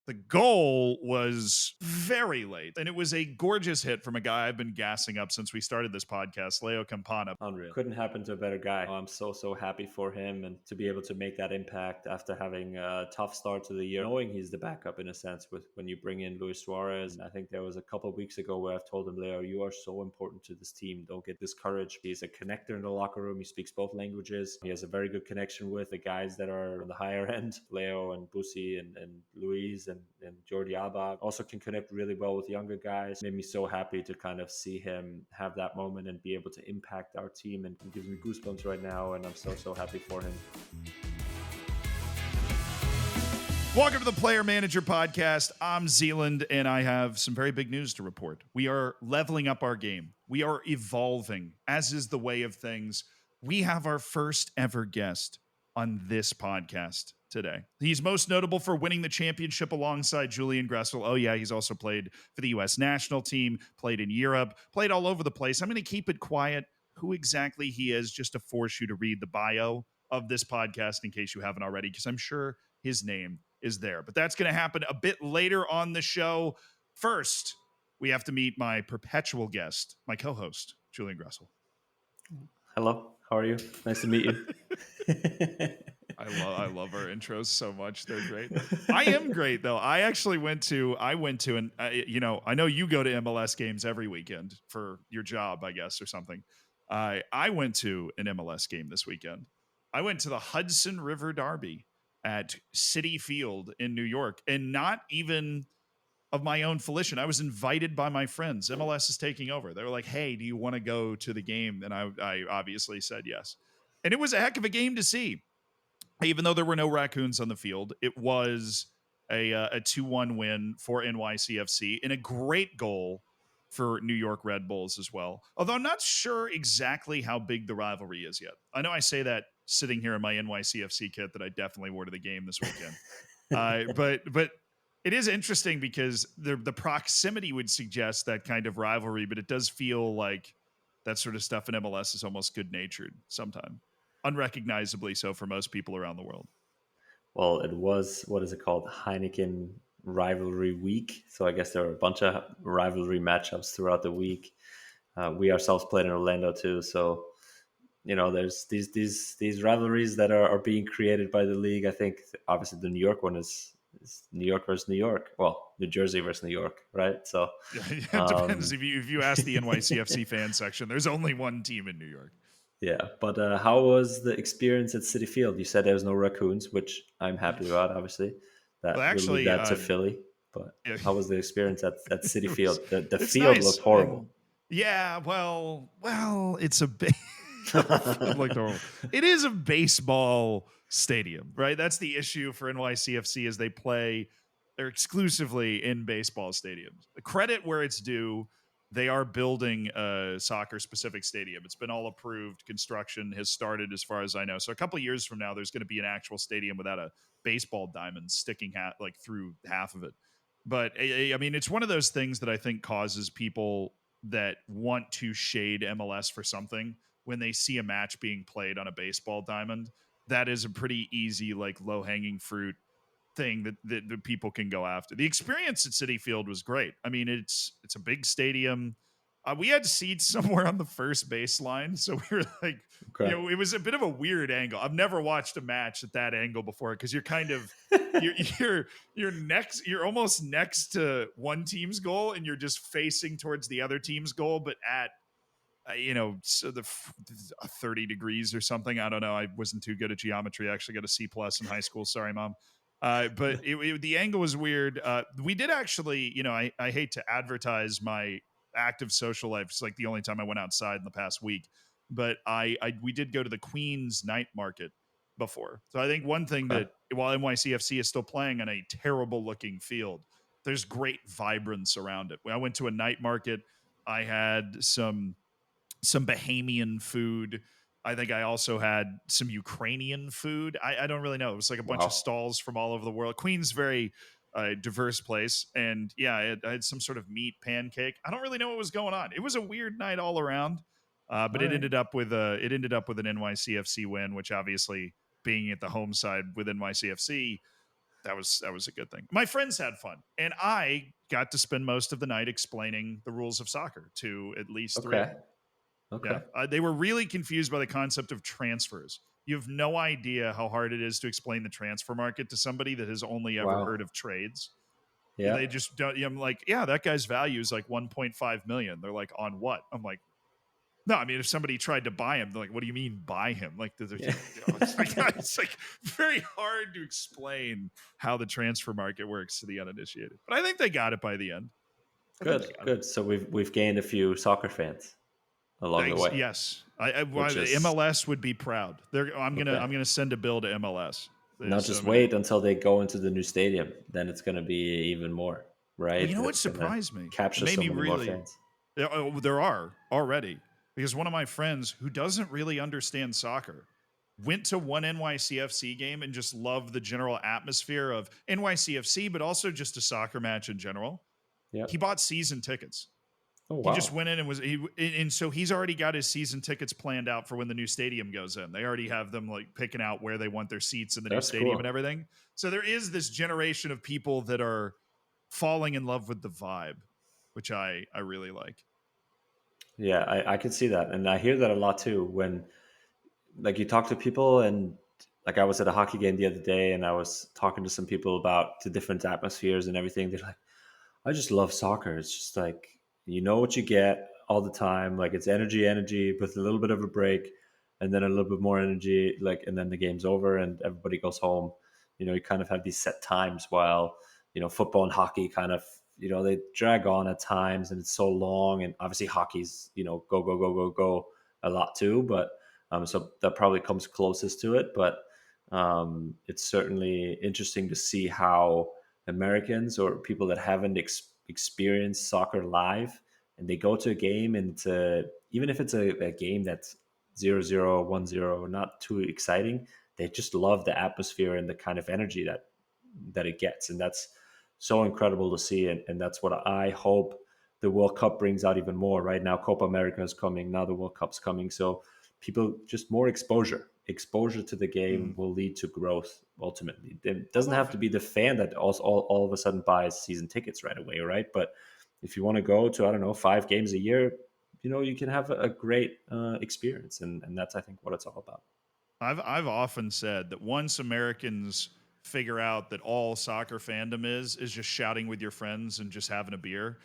The goal was very late, and it was a gorgeous hit from a guy I've been gassing up since we started this podcast, Leo Campana. Unreal. Couldn't happen to a better guy. I'm so happy for him and to be able to make that impact after having a tough start to the year, knowing he's the backup in a sense with when you bring in Luis Suarez. I think there was a couple of weeks ago where I've told him, Leo, you are so important to this team. Don't get discouraged. He's a connector in the locker room. He speaks both languages. He has a very good connection with the guys that are on the higher end, Leo and Busi and Luis and Jordi Alba. Also can connect really well with younger guys. Made me so happy to kind of see him have that moment and be able to impact our team, and it gives me goosebumps right now, and I'm so happy for him. Welcome to the Player Manager Podcast. I'm Zealand, and I have some very big news to report. We are leveling up our game. We are evolving, as is the way of things. We have our first ever guest on this podcast today. He's most notable for winning the championship alongside Julian Gressel. Oh yeah, he's also played for the U.S. national team, played in Europe, played all over the place. I'm going to keep it quiet who exactly he is, just to force you to read the bio of this podcast in case you haven't already, because I'm sure his name is there. But that's going to happen a bit later on the show. First, we have to meet my perpetual guest, my co-host, Julian Gressel. Hello, how are you? Nice to meet you. I love our intros so much. They're great. I am great though. I went to, and I know you go to MLS games every weekend for your job, I guess, or something. I went to an MLS game this weekend. I went to the Hudson River Derby at City Field in New York, and not even of my own volition. I was invited by my friends. MLS is taking over. They were like, hey, do you want to go to the game? And I obviously said yes. And it was a heck of a game to see. Even though there were no raccoons on the field, it was a 2-1 win for NYCFC and a great goal for New York Red Bulls as well. Although I'm not sure exactly how big the rivalry is yet. I know I say that sitting here in my NYCFC kit that I definitely wore to the game this weekend. But it is interesting because the proximity would suggest that kind of rivalry, but it does feel like that sort of stuff in MLS is almost good-natured sometimes. Unrecognizably so for most people around the world. Well, it was, what is it called? Heineken Rivalry Week. So I guess there are a bunch of rivalry matchups throughout the week. We ourselves played in Orlando too. So, there's these rivalries that are being created by the league. I think obviously the New York one is New York versus New York. Well, New Jersey versus New York, right? So it depends. If you ask the NYCFC fan section, there's only one team in New York. Yeah, but how was the experience at City Field? You said there was no raccoons, which I'm happy about, obviously. We'll leave that to Philly. But how was the experience at City Field? The field nice. looked horrible. Yeah, well, it's a big field looked horrible. It is a baseball stadium, right? That's the issue for NYCFC is they're exclusively in baseball stadiums. The credit where it's due. They are building a soccer-specific stadium. It's been all approved. Construction has started, as far as I know. So a couple of years from now, there's going to be an actual stadium without a baseball diamond sticking through half of it. But I mean, it's one of those things that I think causes people that want to shade MLS for something when they see a match being played on a baseball diamond. That is a pretty easy, low-hanging fruit thing that people can go after. The experience at City Field was great. I mean, it's a big stadium. We had seats somewhere on the first baseline, so we were like, it was a bit of a weird angle. I've never watched a match at that angle before because you're kind of you're almost next to one team's goal and you're just facing towards the other team's goal, but at 30 degrees or something. I don't know. I wasn't too good at geometry. I actually got a C+ in high school. Sorry, Mom. But the angle was weird. We did actually, I hate to advertise my active social life. It's like the only time I went outside in the past week, but we did go to the Queens night market before. So I think one thing that while NYCFC is still playing on a terrible looking field, there's great vibrance around it. When I went to a night market, I had some Bahamian food. I think I also had some Ukrainian food. I don't really know. It was like a bunch of stalls from all over the world. Queens, very diverse place. And yeah, I had some sort of meat pancake. I don't really know what was going on. It was a weird night all around. But it ended up with an NYCFC win, which obviously being at the home side with NYCFC, that was a good thing. My friends had fun, and I got to spend most of the night explaining the rules of soccer to at least three of Okay. them. Okay. Yeah, they were really confused by the concept of transfers. You have no idea how hard it is to explain the transfer market to somebody that has only ever Wow. heard of trades. Yeah. They just don't. I'm like, yeah, that guy's value is like 1.5 million. They're like, on what? I'm like, no, I mean, if somebody tried to buy him, they're like, what do you mean buy him? Like, Yeah. it's like very hard to explain how the transfer market works to the uninitiated. But I think they got it by the end. I think they Good. got it. Good. So we've gained a few soccer fans along the way, Yes, which the is MLS would be proud. I'm okay. gonna send a bill to MLS. Now So just many. wait until they go into the new stadium. Then it's going to be even more, Well, right? you know what It's going to surprised me? It capture made so me many more really. fans. There are already, because one of my friends who doesn't really understand soccer went to one NYCFC game and just loved the general atmosphere of NYCFC, but also just a soccer match in general. Yeah. He bought season tickets. Oh He just wow. went in and and so he's already got his season tickets planned out for when the new stadium goes in. They already have them like picking out where they want their seats in the new That's stadium and cool. everything. So there is this generation of people that are falling in love with the vibe, which I really like. Yeah, I can see that, and I hear that a lot too. When like you talk to people, and like I was at a hockey game the other day, and I was talking to some people about the different atmospheres and everything. They're like, I just love soccer. It's just like you know what you get all the time. Like it's energy with a little bit of a break, and then a little bit more energy. Like and then the game's over and everybody goes home. You kind of have these set times while football and hockey kind of they drag on at times and it's so long. And obviously hockey's go go go go go a lot too. But so that probably comes closest to it. But it's certainly interesting to see how Americans or people that haven't experienced soccer live and they go to a game and even if it's a game that's 0-0, 1-0, not too exciting, they just love the atmosphere and the kind of energy that it gets. And that's so incredible to see. And that's what I hope the World Cup brings out even more. Right now, Copa America is coming. Now the World Cup's coming. So people just more exposure to the game will lead to growth ultimately. It doesn't have to be the fan that also all of a sudden buys season tickets right away, right? But if you want to go to, I don't know, 5 games a year, you can have a great experience. And that's, I think, what it's all about. I've often said that once Americans figure out that all soccer fandom is just shouting with your friends and just having a beer,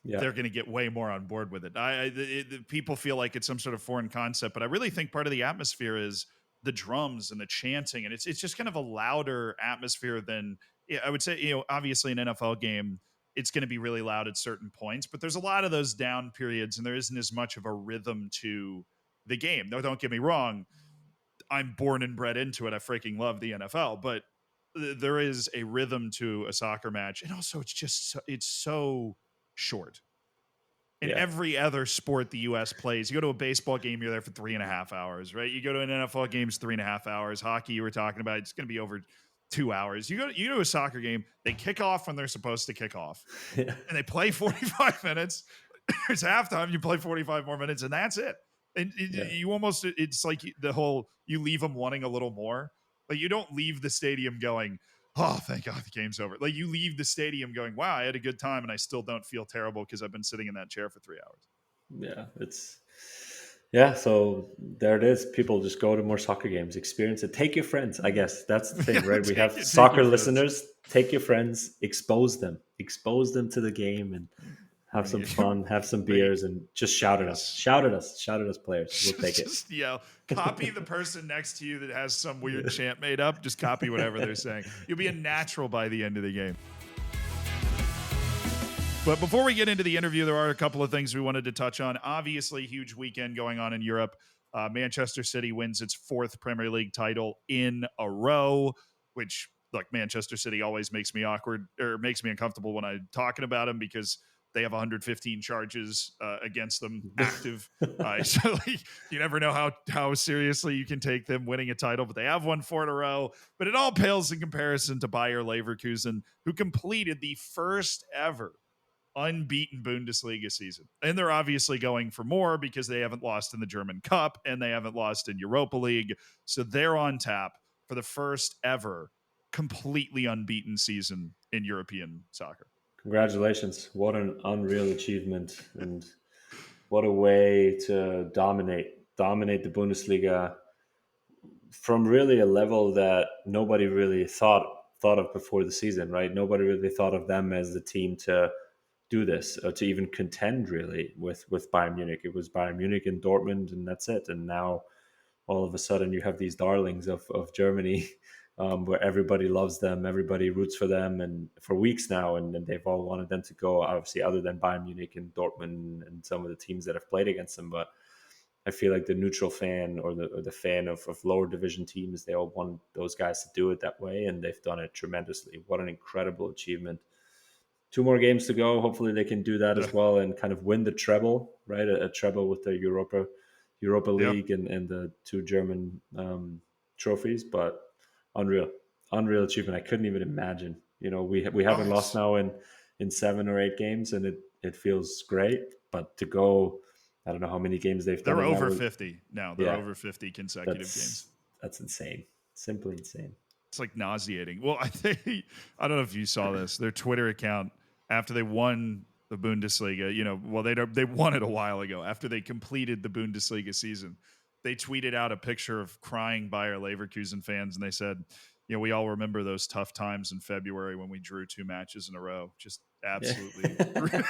Yeah. they're going to get way more on board with it. People feel like it's some sort of foreign concept, but I really think part of the atmosphere is the drums and the chanting, and it's just kind of a louder atmosphere than I would say. Obviously an NFL game, it's going to be really loud at certain points, but there's a lot of those down periods, and there isn't as much of a rhythm to the game. No, don't get me wrong. I'm born and bred into it. I freaking love the NFL, but there is a rhythm to a soccer match, and also it's so short. In Yeah. every other sport the U.S. plays, you go to a baseball game, you're there for 3.5 hours, right? You go to an NFL game, it's 3.5 hours. Hockey, you were talking about, it's going to be over 2 hours. You go to a soccer game, they kick off when they're supposed to kick off, Yeah. and they play 45 minutes. It's halftime, you play 45 more minutes, and that's it. And Yeah. you almost, it's like the whole, you leave them wanting a little more. Like you don't leave the stadium going, oh, thank God the game's over. Like you leave the stadium going, wow, I had a good time and I still don't feel terrible because I've been sitting in that chair for 3 hours. So there it is. People just go to more soccer games, experience it. Take your friends. I guess that's the thing, right? We have take soccer your friends. listeners. Take your friends, expose them to the game, and have some fun, have some beers, and just shout at us. Shout at us. Shout at us, players. We'll take it. Just yell. Copy the person next to you that has some weird chant made up. Just copy whatever they're saying. You'll be a natural by the end of the game. But before we get into the interview, there are a couple of things we wanted to touch on. Obviously, huge weekend going on in Europe. Manchester City wins its 4th Premier League title in a row, which, look, Manchester City always makes me awkward or makes me uncomfortable when I'm talking about them because they have 115 charges against them active. So like, you never know how seriously you can take them winning a title, but they have won 4 in a row. But it all pales in comparison to Bayer Leverkusen, who completed the first ever unbeaten Bundesliga season. And they're obviously going for more because they haven't lost in the German Cup and they haven't lost in Europa League. So they're on tap for the first ever completely unbeaten season in European soccer. Congratulations. What an unreal achievement. And what a way to dominate the Bundesliga from really a level that nobody really thought of before the season, right? Nobody really thought of them as the team to do this or to even contend really with Bayern Munich. It was Bayern Munich and Dortmund, and that's it. And now all of a sudden you have these darlings of Germany, where everybody loves them, everybody roots for them, and for weeks now, and they've all wanted them to go. Obviously, other than Bayern Munich and Dortmund and some of the teams that have played against them, but I feel like the neutral fan or the fan of lower division teams, they all want those guys to do it that way, and they've done it tremendously. What an incredible achievement. 2 more games to go. Hopefully they can do that Yeah. as well and kind of win the treble, right? A treble with the Europa Yep. League and the 2 German trophies. But unreal achievement. I couldn't even imagine. We Oh, haven't lost now in 7 or 8 games, and it feels great. But to go, I don't know how many games they've done. they're In that over with, 50 now. They're yeah, over 50 consecutive games. that's insane. Simply insane. It's like nauseating. Well, I don't know if you saw this. Their Twitter account after they won the Bundesliga, they won it a while ago. After they completed the Bundesliga season, they tweeted out a picture of crying Bayer Leverkusen fans, and they said, we all remember those tough times in February when we drew 2 matches in a row. Just absolutely, Yeah.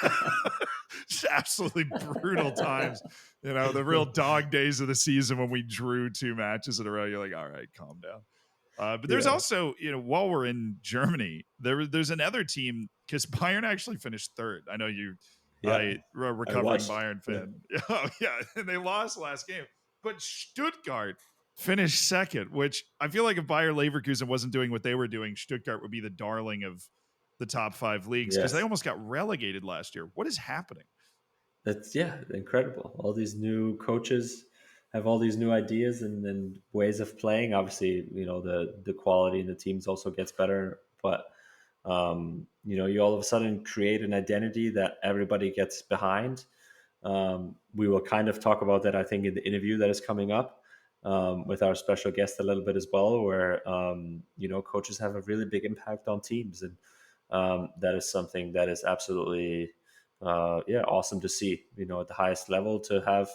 just absolutely brutal times. The real dog days of the season when we drew 2 matches in a row. You're like, all right, calm down. But there's also, while we're in Germany, there's another team because Bayern actually finished 3rd. I know you, Yeah. recovering Bayern fan. Yeah. Oh, yeah, and they lost last game. But Stuttgart finished 2nd, which I feel like if Bayer Leverkusen wasn't doing what they were doing, Stuttgart would be the darling of the top 5 leagues because they Yes. almost got relegated last year. What is happening? That's incredible. All these new coaches have all these new ideas and ways of playing. Obviously, the quality in the teams also gets better, but you all of a sudden create an identity that everybody gets behind. We will kind of talk about that, I think, in the interview that is coming up with our special guest a little bit as well, where coaches have a really big impact on teams, and that is something that is absolutely awesome to see. At the highest level, to have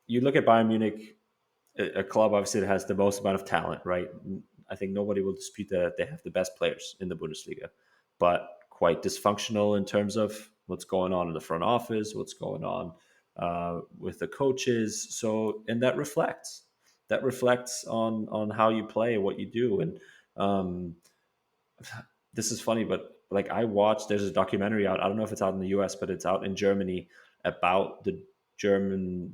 you look at Bayern Munich, a club obviously that has the most amount of talent, right? I think nobody will dispute that they have the best players in the Bundesliga, but quite dysfunctional in terms of what's going on in the front office, what's going on with the coaches. So, and that reflects on how you play, what you do, and this is funny, but like I watched, there's a documentary out. I don't know if it's out in the US, but it's out in Germany about the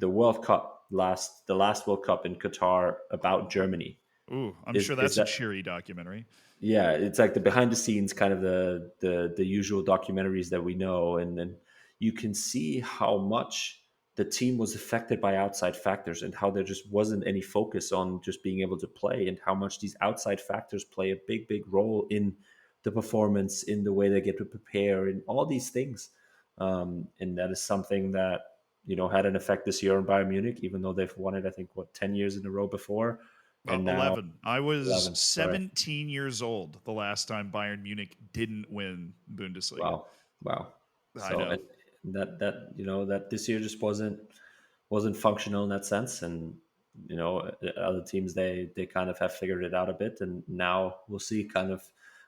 World Cup, the last World Cup in Qatar, about Germany. Ooh, I'm Is sure is that's a that cheery documentary. Yeah, it's like the behind the scenes kind of the usual documentaries that we know, and then you can see how much the team was affected by outside factors and how there just wasn't any focus on just being able to play, and how much these outside factors play a big role in the performance, in the way they get to prepare, in all these things. And that is something that had an effect this year on Bayern Munich, even though they've won it, I think, 10 years in a row before, and now 11. I was 11. Sorry. 17 years old the last time Bayern Munich didn't win Bundesliga. Wow. I So know. that this year just wasn't functional in that sense, and other teams, they kind of have figured it out a bit, and now we'll see kind of,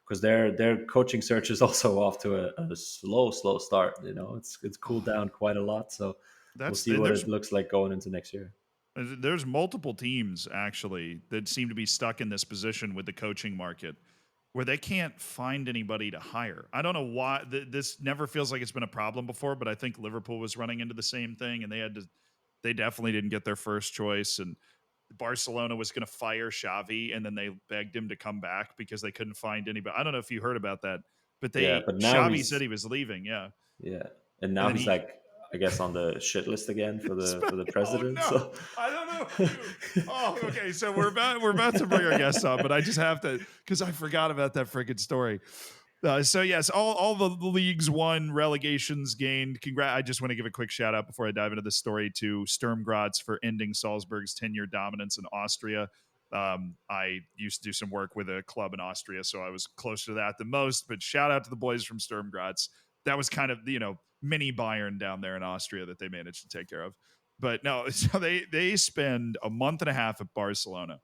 because their coaching search is also off to a slow start. It's cooled down quite a lot, so we'll see what it looks like going into next year. There's multiple teams actually that seem to be stuck in this position with the coaching market where they can't find anybody to hire. I don't know why this never feels like it's been a problem before, but I think Liverpool was running into the same thing, and they definitely didn't get their first choice, and Barcelona was going to fire Xavi, and then they begged him to come back because they couldn't find anybody. I don't know if you heard about that, but Yeah, but now Xavi said he was leaving. Yeah. yeah, and And now then he's like, I guess, on the shit list again for the oh president. no, So I don't know if you. Oh, okay. So we're about to bring our guests on, but I just have to because I forgot about that freaking story. So yes, all the leagues won, relegations gained. I just want to give a quick shout out before I dive into the story to Sturm Graz for ending Salzburg's 10-year dominance in Austria. I used to do some work with a club in Austria, so I was closer to that than most. But shout out to the boys from Sturm Graz. That was kind of, mini Bayern down there in Austria that they managed to take care of. But no, so they spend a month and a half at Barcelona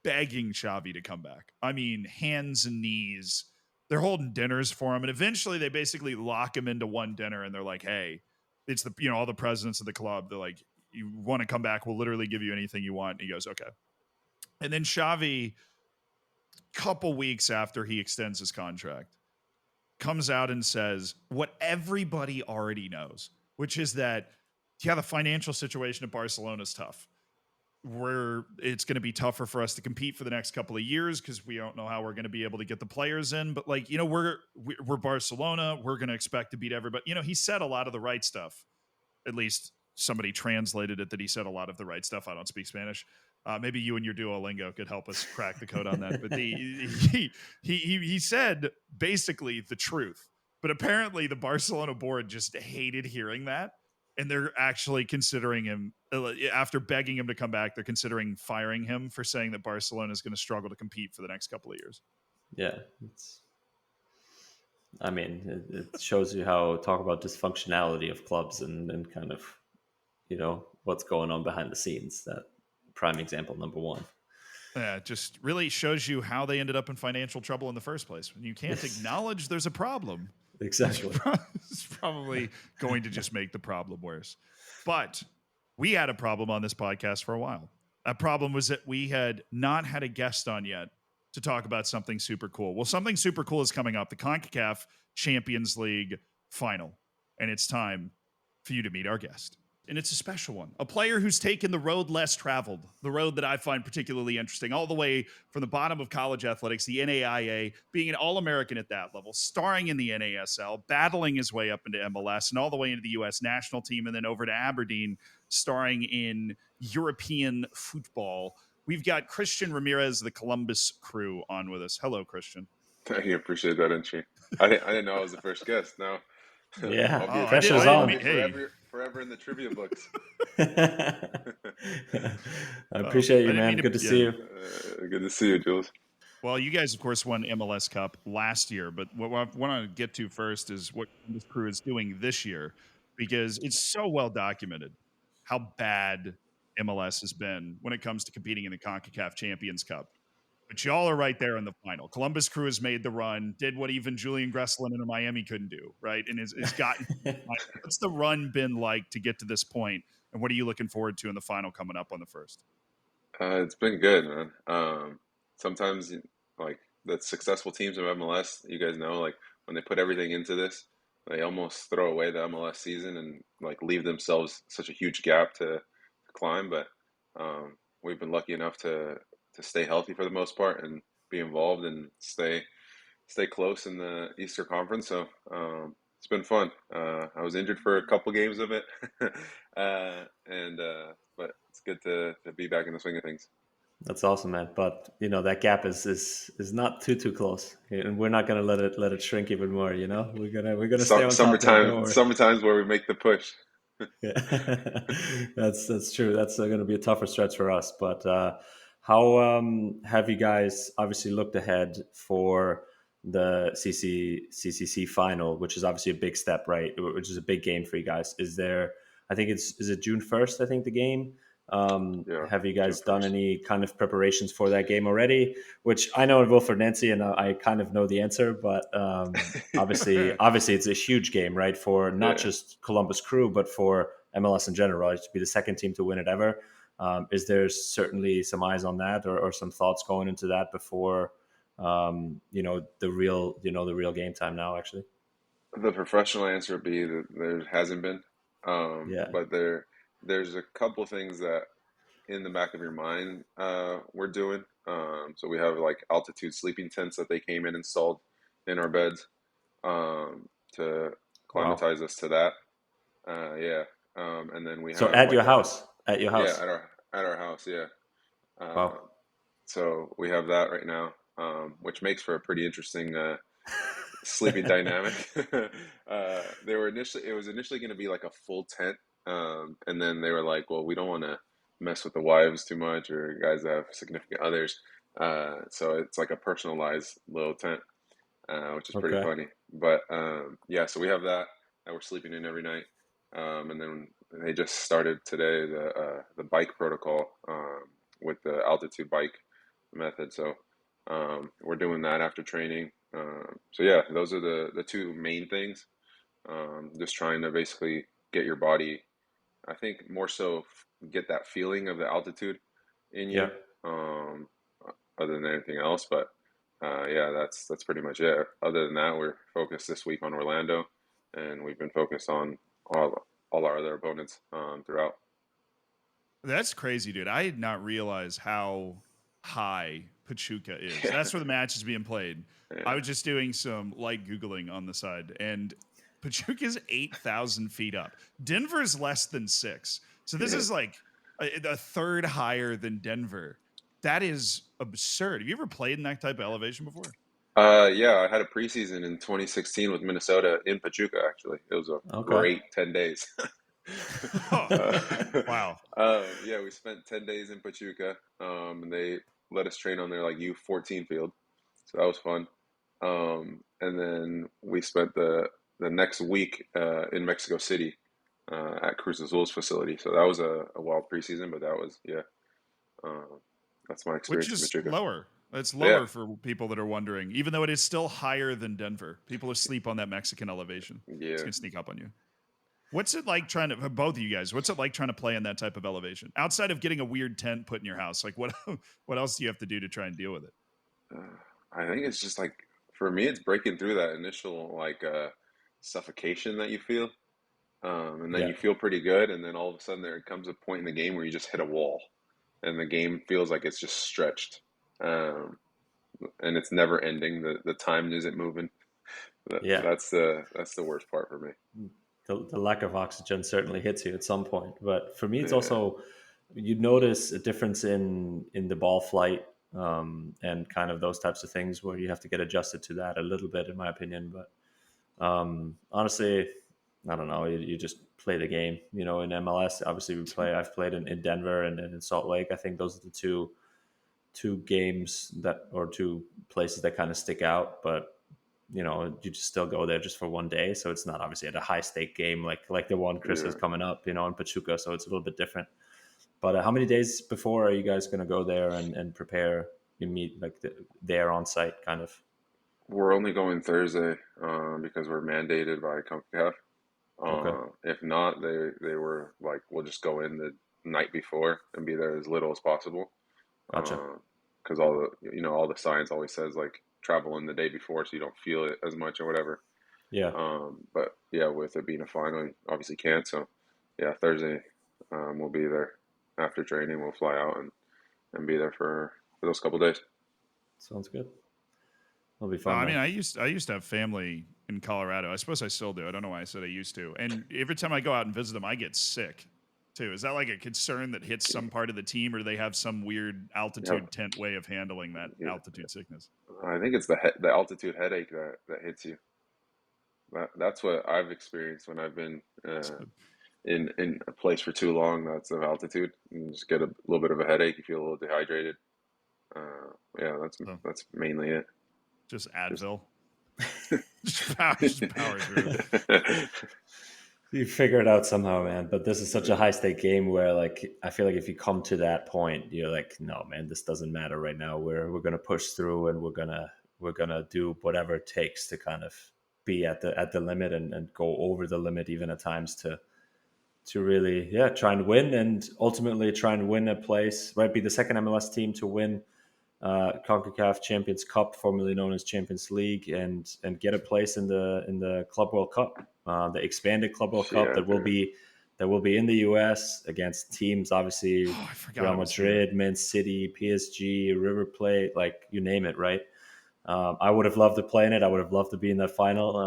begging Xavi to come back. I mean, hands and knees. They're holding dinners for him, and eventually they basically lock him into one dinner, and they're like, "Hey, it's all the presidents of the club. They're like, you want to come back? We'll literally give you anything you want." And he goes, "Okay." And then Xavi, couple weeks after he extends his contract, comes out and says what everybody already knows, which is that, the financial situation at Barcelona is tough. It's going to be tougher for us to compete for the next couple of years because we don't know how we're going to be able to get the players in. But we're Barcelona. We're going to expect to beat everybody. He said a lot of the right stuff. At least somebody translated it that he said a lot of the right stuff. I don't speak Spanish. Maybe you and your Duolingo could help us crack the code on that. But he said basically the truth. But apparently the Barcelona board just hated hearing that. And they're actually considering him, after begging him to come back, they're considering firing him for saying that Barcelona is going to struggle to compete for the next couple of years. Yeah. It shows you talk about dysfunctionality of clubs and kind of, what's going on behind the scenes. That prime example, number one. Yeah, it just really shows you how they ended up in financial trouble in the first place. When you can't acknowledge there's a problem. Exactly. It's probably going to just make the problem worse. But we had a problem on this podcast for a while. That problem was that we had not had a guest on yet to talk about something super cool. Well, something super cool is coming up, the CONCACAF Champions League Final. And it's time for you to meet our guest. And it's a special one. A player who's taken the road less traveled, the road that I find particularly interesting, all the way from the bottom of college athletics, the NAIA, being an All-American at that level, starring in the NASL, battling his way up into MLS, and all the way into the U.S. national team, and then over to Aberdeen, starring in European football. We've got Christian Ramirez, the Columbus Crew, on with us. Hello, Christian. Thank you. Appreciate that entry. I didn't know I was the first guest. No. Yeah, pressure's on. Forever in the trivia books. I appreciate you, man. Good to see you. Good to see you, Jules. Well, you guys, of course, won MLS Cup last year, but what I want to get to first is what this crew is doing this year, because it's so well documented how bad MLS has been when it comes to competing in the CONCACAF Champions Cup. But y'all are right there in the final. Columbus Crew has made the run, did what even Julian Gressel in Miami couldn't do, right? And has gotten. What's the run been like to get to this point? And what are you looking forward to in the final coming up on the first? It's been good, man. Sometimes, like the successful teams of MLS, you guys know, like when they put everything into this, they almost throw away the MLS season and like leave themselves such a huge gap to climb. But we've been lucky enough to stay healthy for the most part and be involved and stay close in the Eastern Conference. So it's been fun. I was injured for a couple games of it, but it's good to be back in the swing of things. That's awesome, man. But that gap is not too close, and we're not gonna let it shrink even more. We're gonna stay on top. Summertime's where we make the push. Yeah, that's true. That's going to be a tougher stretch for us, but. How have you guys obviously looked ahead for the CCC final, which is obviously a big step, right? Which is a big game for you guys. Is it June 1st, I think, the game? Have you guys done any kind of preparations for that game already? Which I know in Wilfred Nancy, and I kind of know the answer, but obviously it's a huge game, right? For not just Columbus Crew, but for MLS in general, right? To be the second team to win it ever. Is there certainly some eyes on that or some thoughts going into that before, the real game time now, actually? The professional answer would be that there hasn't been. But there's a couple things that in the back of your mind we're doing. So we have like altitude sleeping tents that they came in and installed in our beds to climatize us to that. And then we have at your house. At your house. Yeah, at our house, yeah. Wow. So we have that right now, which makes for a pretty interesting sleeping dynamic. It was initially going to be like a full tent, and then they were like, "Well, we don't want to mess with the wives too much or guys that have significant others. So it's like a personalized little tent, which is pretty Okay. funny. But yeah, so we have that we're sleeping in every night. And then they just started today the bike protocol with the altitude bike method. So we're doing that after training. So yeah, those are the two main things. Just trying to basically get your body, I think more so get that feeling of the altitude in Yeah. you, other than anything else. But yeah, that's pretty much it. Other than that, we're focused this week on Orlando, and we've been focused on all our other opponents throughout. That's crazy, dude. I did not realize how high Pachuca is. Yeah, That's where the match is being played. I yeah, was just doing some light Googling on the side, and Pachuca's 8,000 feet up. Denver's less than 6. So this yeah. is like a third higher than Denver. That is absurd. Have you ever played in that type of elevation before? Yeah, I had a preseason in 2016 with Minnesota in Pachuca, actually. It was a Okay. great 10 days. Oh, uh, wow. yeah, we spent 10 days in Pachuca, and they let us train on their like U14 field. So that was fun. And then we spent the next week in Mexico City at Cruz Azul's facility. So that was a wild preseason, but that was, yeah, uh, that's my Which experience in is Pachuca. lower. It's Yeah, lower for people that are wondering, even though it is still higher than Denver. People asleep on that Mexican elevation. It's yeah. going to sneak up on you. What's it like trying to, for both of you guys, what's it like trying to play in that type of elevation? Outside of getting a weird tent put in your house, like what what else do you have to do to try and deal with it? I think it's just like for me, it's breaking through that initial like suffocation that you feel, and then Yeah. you feel pretty good, and then all of a sudden there comes a point in the game where you just hit a wall, and the game feels like it's just stretched, um, and it's never ending. The time isn't moving. Yeah. That's the worst part for me. The lack of oxygen certainly hits you at some point. But for me, it's Yeah, also, you notice a difference in the ball flight, and kind of those types of things where you have to get adjusted to that a little bit, in my opinion. But honestly, I don't know. You just play the game. In MLS, obviously I've played in Denver and in Salt Lake. I think those are the two games or two places that kind of stick out. But you just still go there just for one day, so it's not obviously at a high stake game like the one Chris yeah. is coming up, in Pachuca. So it's a little bit different. But how many days before are you guys going to go there and prepare? You meet like there on site, kind of. We're only going Thursday because we're mandated by CONCACAF. Okay, If not, they were like, we'll just go in the night before and be there as little as possible. gotcha. Because all the science always says like travel in the day before so you don't feel it as much or whatever. Yeah, But yeah, with it being a final, you obviously can't. So yeah, Thursday we'll be there after training. We'll fly out and be there for those couple days. sounds good. It'll be No, fun, I man. mean, I used to have family in Colorado. I suppose I still do. I don't know why I said I used to. And every time I go out and visit them, I get sick too. Is that like a concern that hits some part of the team, or do they have some weird Yeah, altitude tent way of handling that yeah. altitude sickness? I think it's the altitude headache that hits you. That's what I've experienced when I've been in a place for too long. That's of altitude. You just get a little bit of a headache. You feel a little dehydrated. Yeah, that's So that's mainly it. just Just Advil, just power through. You figure it out somehow, man. But this is such a yeah, high stake game where, like, I feel like if you come to that point, you're like, no, man, this doesn't matter right now. We're gonna push through, and we're gonna do whatever it takes to kind of be at the limit, and go over the limit even at times to really, yeah, try and win, and ultimately try and win a place, right? Be the second MLS team to win CONCACAF Champions Cup, formerly known as Champions League, and get a place in the Club World Cup, the expanded Club World Cup yeah, that will be in the US against teams, obviously Oh, I forgot Real it was here. Madrid, Man City, PSG, River Plate, like you name it, right? I would have loved to play in it. I would have loved to be in that final,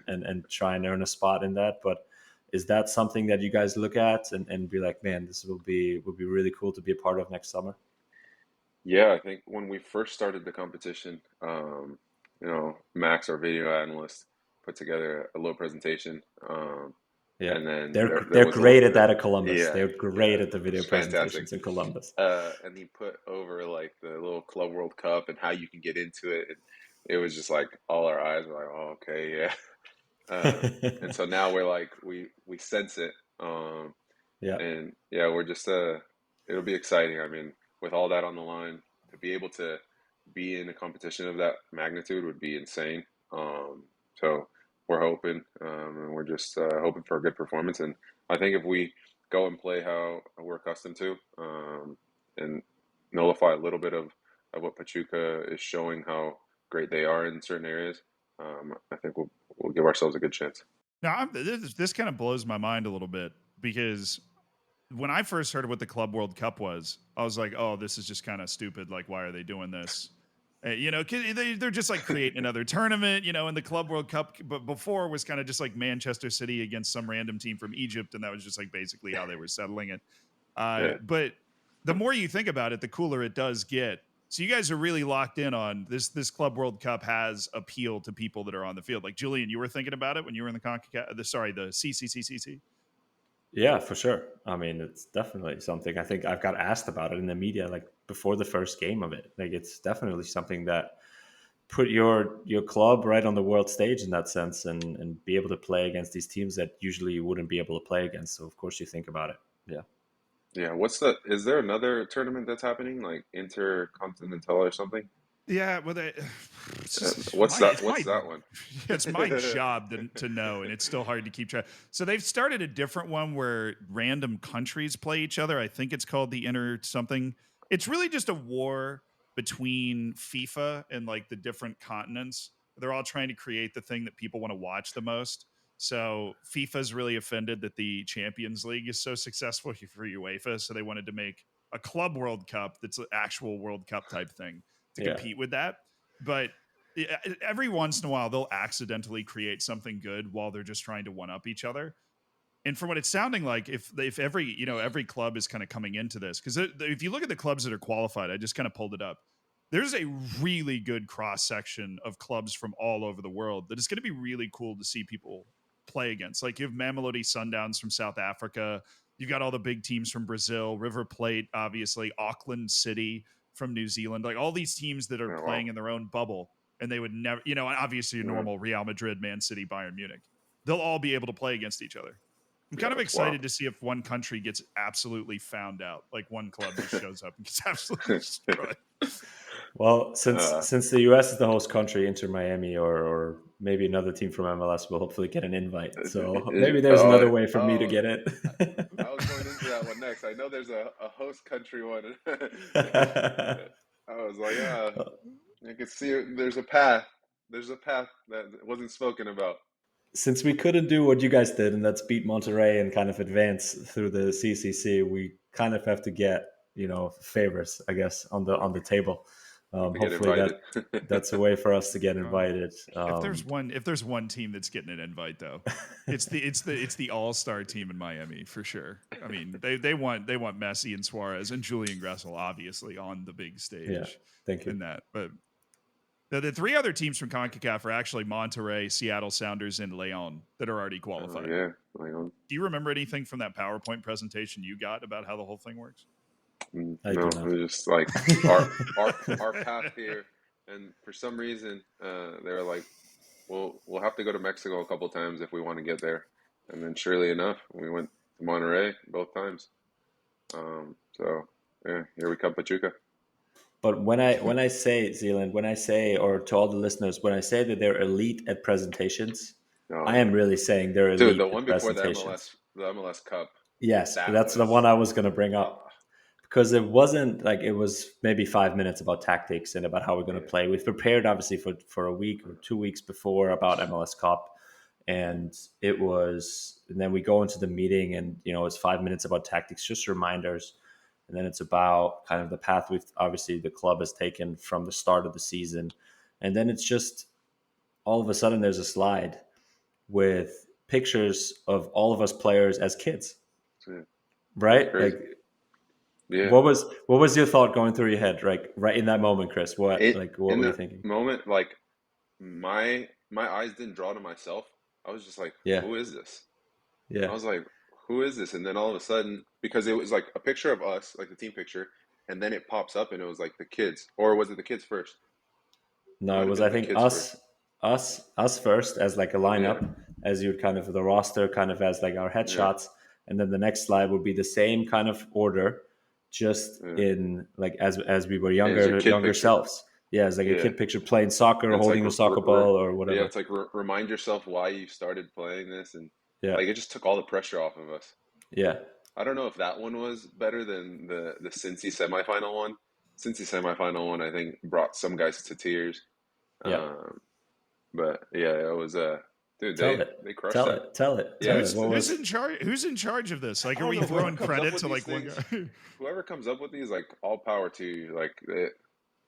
and try and earn a spot in that. But is that something that you guys look at and be like, man, this would be really cool to be a part of next summer? yeah. I think when we first started the competition, Max, our video analyst, put together a little presentation. Yeah, And then there they're was a great little, at that at Columbus. yeah, They're great at the video it's fantastic. presentations in Columbus. And he put over like the little Club World Cup and how you can get into it, and it was just like all our eyes were like, oh, okay, yeah. And so now we're like we sense it, Yeah, and yeah, we're just it'll be exciting. I mean, with all that on the line, to be able to be in a competition of that magnitude would be insane. So we're hoping, and we're just hoping for a good performance. And I think if we go and play how we're accustomed to, and nullify a little bit of what Pachuca is showing, how great they are in certain areas, I think we'll give ourselves a good chance. Now, this kind of blows my mind a little bit because when I first heard what the Club World Cup was, I was like, oh, this is just kind of stupid. Like, why are they doing this? You know, they're just like creating another tournament, you know, and the Club World Cup, but before was kind of just like Manchester City against some random team from Egypt. And that was just like basically how they were settling it. Yeah. But the more you think about it, the cooler it does get. So you guys are really locked in on this. This Club World Cup has appeal to people that are on the field. Like Julian, you were thinking about it when you were in the CONCACAF, the CCCCC. yeah, for sure. I mean, it's definitely something. I think I've got asked about it in the media, like before the first game of it. Like, it's definitely something that put your club right on the world stage in that sense, and be able to play against these teams that usually you wouldn't be able to play against. So of course you think about it. Yeah. Yeah, is there another tournament that's happening, like Intercontinental or something? Yeah, well, What's that one? It's my job to know, and it's still hard to keep track. So they've started a different one where random countries play each other. I think it's called the Inter something. It's really just a war between FIFA and like the different continents. They're all trying to create the thing that people want to watch the most. So FIFA's really offended that the Champions League is so successful for UEFA, so they wanted to make a Club World Cup that's an actual World Cup type thing to Yeah. compete with that. But every once in a while, they'll accidentally create something good while they're just trying to one up each other. And from what it's sounding like, if every club is kind of coming into this, because if you look at the clubs that are qualified, I just kind of pulled it up. There's a really good cross section of clubs from all over the world that is going to be really cool to see people play against. Like you have Mamelodi Sundowns from South Africa. You've got all the big teams from Brazil, River Plate, obviously, Auckland City from New Zealand, like all these teams that are playing in their own bubble, and they would never, obviously a normal Real Madrid, Man City, Bayern Munich. They'll all be able to play against each other. I'm kind of excited to see if one country gets absolutely found out, like one club just shows up and gets absolutely destroyed. Well, since the US is the host country, Inter Miami or maybe another team from MLS will hopefully get an invite. So maybe there's another way for me to get it. I was going into that one next. I know there's a host country one. I was like, I could see there's a path. There's a path that wasn't spoken about. Since we couldn't do what you guys did, and that's beat Monterrey and kind of advance through the CCC, we kind of have to get favors, I guess, on the table. Hopefully that's a way for us to get invited. If there's one team that's getting an invite, though, it's the all-star team in Miami for sure. I mean, they want Messi and Suarez and Julian Gressel obviously on the big stage. Yeah, thank you. In that, but the three other teams from CONCACAF are actually Monterrey, Seattle Sounders, and León that are already qualified. Yeah, León. Do you remember anything from that PowerPoint presentation you got about how the whole thing works? No, it was just like our path here, and for some reason they were like, we'll have to go to Mexico a couple times if we want to get there, and then surely enough, we went to Monterrey both times. So yeah, here we come, Pachuca. But when I say Zealand, or to all the listeners, when I say that they're elite at presentations, I am really saying they're elite. Dude, the one before the MLS Cup. Yes, that's the one I was going to bring up. Because it wasn't like it was maybe 5 minutes about tactics and about how we're going to play. We've prepared obviously for a week or 2 weeks before about MLS Cup, and then we go into the meeting and it's 5 minutes about tactics, just reminders, and then it's about kind of the path the club has taken from the start of the season, and then it's just all of a sudden there's a slide with pictures of all of us players as kids, right? Like. Yeah. What was your thought going through your head, right in that moment, Chris? What were you thinking? Moment, like my eyes didn't draw to myself. I was just like, who is this? Yeah. I was like, who is this? And then all of a sudden, because it was like a picture of us, like the team picture, and then it pops up and it was like the kids. Or was it the kids first? It No, it might have was I been the think kids first. us first as like a Yeah, lineup, as you'd kind of the roster kind of as like our yeah, headshots, and then the next slide would be the same kind of order, just yeah. in like as we were And it's your kid younger picture. selves. Yeah, it's like a Yeah. kid picture playing soccer or And it's like, holding a soccer ball or yeah, whatever. it's like remind yourself why you started playing this. And Yeah, like it just took all the pressure off of us. yeah, I don't know if that one was better than the Cincy semifinal one. Cincy semifinal one, I think, brought some guys to tears. yeah. Um, but yeah, it was dude, Tell it, they crushed tell that. it, tell it, Yeah, tell it. What Who's was? in charge? Who's in charge of this? Like, I are don't we know whoever throwing comes up credit with to these like one things. guy? Whoever comes up with these, like all power to you. Like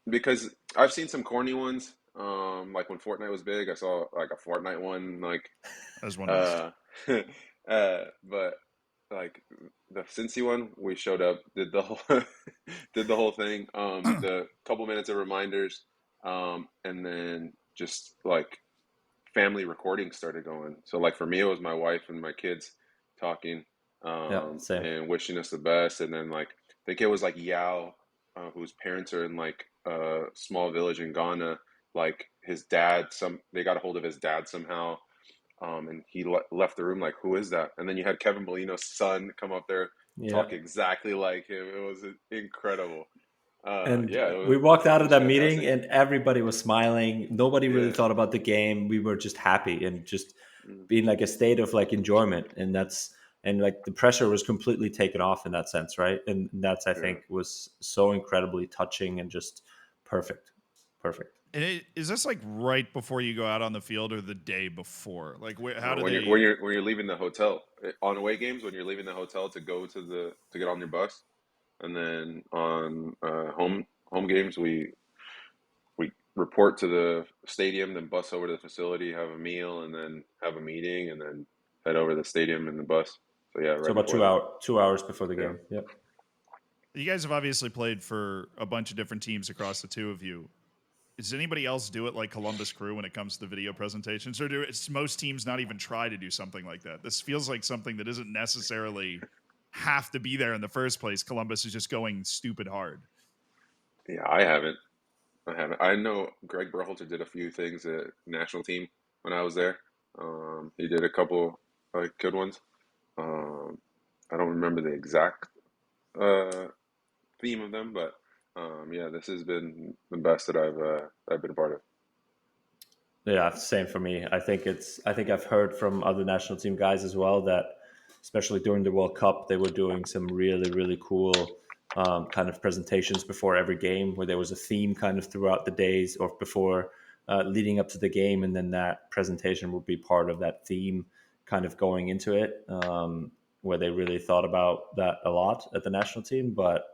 because I've seen some corny ones. Like when Fortnite was big, I saw like a Fortnite one. Like As one must. uh, but like the Cincy one, we showed up, did the whole did the whole thing. The couple minutes of reminders, and then just like family recordings started going. So like for me, it was my wife and my kids talking, Yeah, same. and wishing us the best. And then like I think it was like Yao, whose parents are in like a small village in Ghana. Like his dad, they got a hold of his dad somehow, and he left the room like, who is that? And then you had Kevin Molino's son come up there, Yeah. talk exactly like him. It was incredible. And Yeah, we walked out it of was that meeting fantastic. and everybody was smiling. Nobody really Yeah. thought about the game. We were just happy and just Mm, being like a state of like enjoyment. And like the pressure was completely taken off in that sense, right? And that's, I yeah. think, was so incredibly touching and just perfect. Perfect. And is this like right before you go out on the field or the day before? Like, how No, do when they? you're leaving the hotel on away games, when you're leaving the hotel to go to get on your bus, and then on home games, we report to the stadium, then bus over to the facility, have a meal, and then have a meeting, and then head over to the stadium in the bus. So yeah, So right about before that. 2 hours before the Yeah. game. Yep. You guys have obviously played for a bunch of different teams across the two of you. Does anybody else do it like Columbus Crew when it comes to the video presentations, or do most teams not even try to do something like that? This feels like something that isn't necessarily have to be there in the first place. Columbus is just going stupid hard. Yeah, I haven't. I haven't. I know Greg Berhalter did a few things at national team when I was there. He did a couple like good ones. Um, I don't remember the exact uh, theme of them, but yeah, this has been the best that I've been a part of. Yeah, same for me. I think I've heard from other national team guys as well that especially during the World Cup, they were doing some really, really cool kind of presentations before every game where there was a theme kind of throughout the days or before leading up to the game. And then that presentation would be part of that theme kind of going into it, where they really thought about that a lot at the national team. But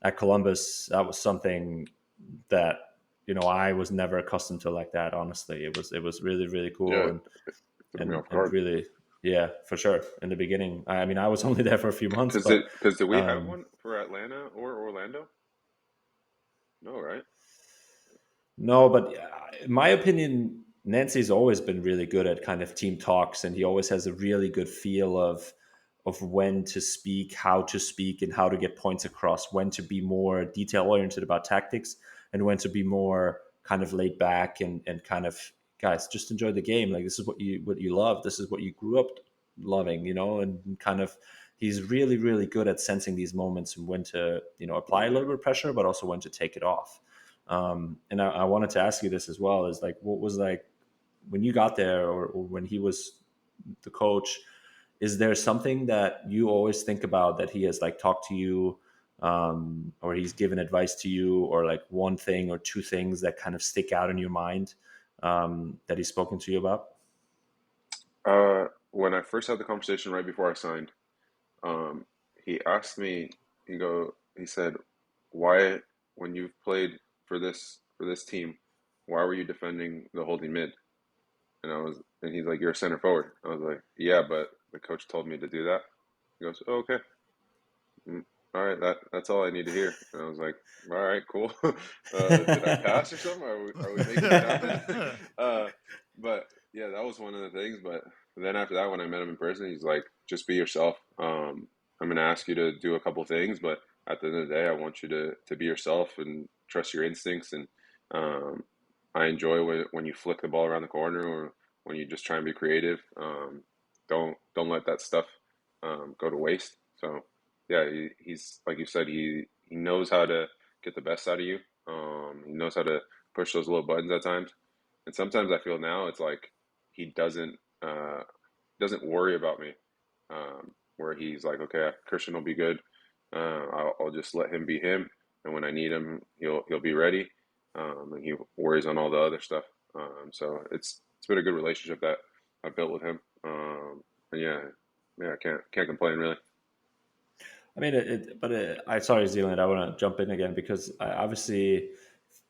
at Columbus, that was something that I was never accustomed to like that. Honestly, it was really really cool Yeah, and threw me and off and guard. really, yeah, for sure. In the beginning, I mean, I was only there for a few months, but Because did we have um, one for Atlanta or Orlando? No, right? no, but in my opinion, Nancy's always been really good at kind of team talks, and he always has a really good feel of when to speak, how to speak, and how to get points across. When to be more detail oriented about tactics, and when to be more kind of laid back and kind of guys just enjoy the game. Like this is what you love. This is what you grew up loving, and kind of he's really really good at sensing these moments and when to apply a little Yeah. bit of pressure, but also when to take it off. And I wanted to ask you this as well: is like what was like when you got there, or when he was the coach? Is there something that you always think about that he has like talked to you, or he's given advice to you, or like one thing or two things that kind of stick out in your mind that he's spoken to you about? When I first had the conversation right before I signed, um, he asked me. He said, "Why, when you've played for this team, why were you defending the holding mid?" And he's like, "You're a center forward." I was like, "Yeah, but the coach told me to do that." He goes, "Oh, okay, mm, all right, that's all I need to hear." And I was like, "All right, cool. Did I pass or something? Are we making it happen?" uh, but yeah, that was one of the things. But And then after that, when I met him in person, he's like, just be yourself. I'm going to ask you to do a couple things, but at the end of the day, I want you to be yourself and trust your instincts. And I enjoy when you flick the ball around the corner or when you just try and be creative. Don't let that stuff go to waste. So yeah, he's like you said, he knows how to get the best out of you. He knows how to push those little buttons at times, and sometimes I feel now it's like he doesn't worry about me. Where he's like, okay, Christian will be good. I'll just let him be him, and when I need him, he'll be ready. And he worries on all the other stuff. So it's been a good relationship that I built with him. And yeah, I can't complain really. I mean, I sorry, Zealand. I want to jump in again because I obviously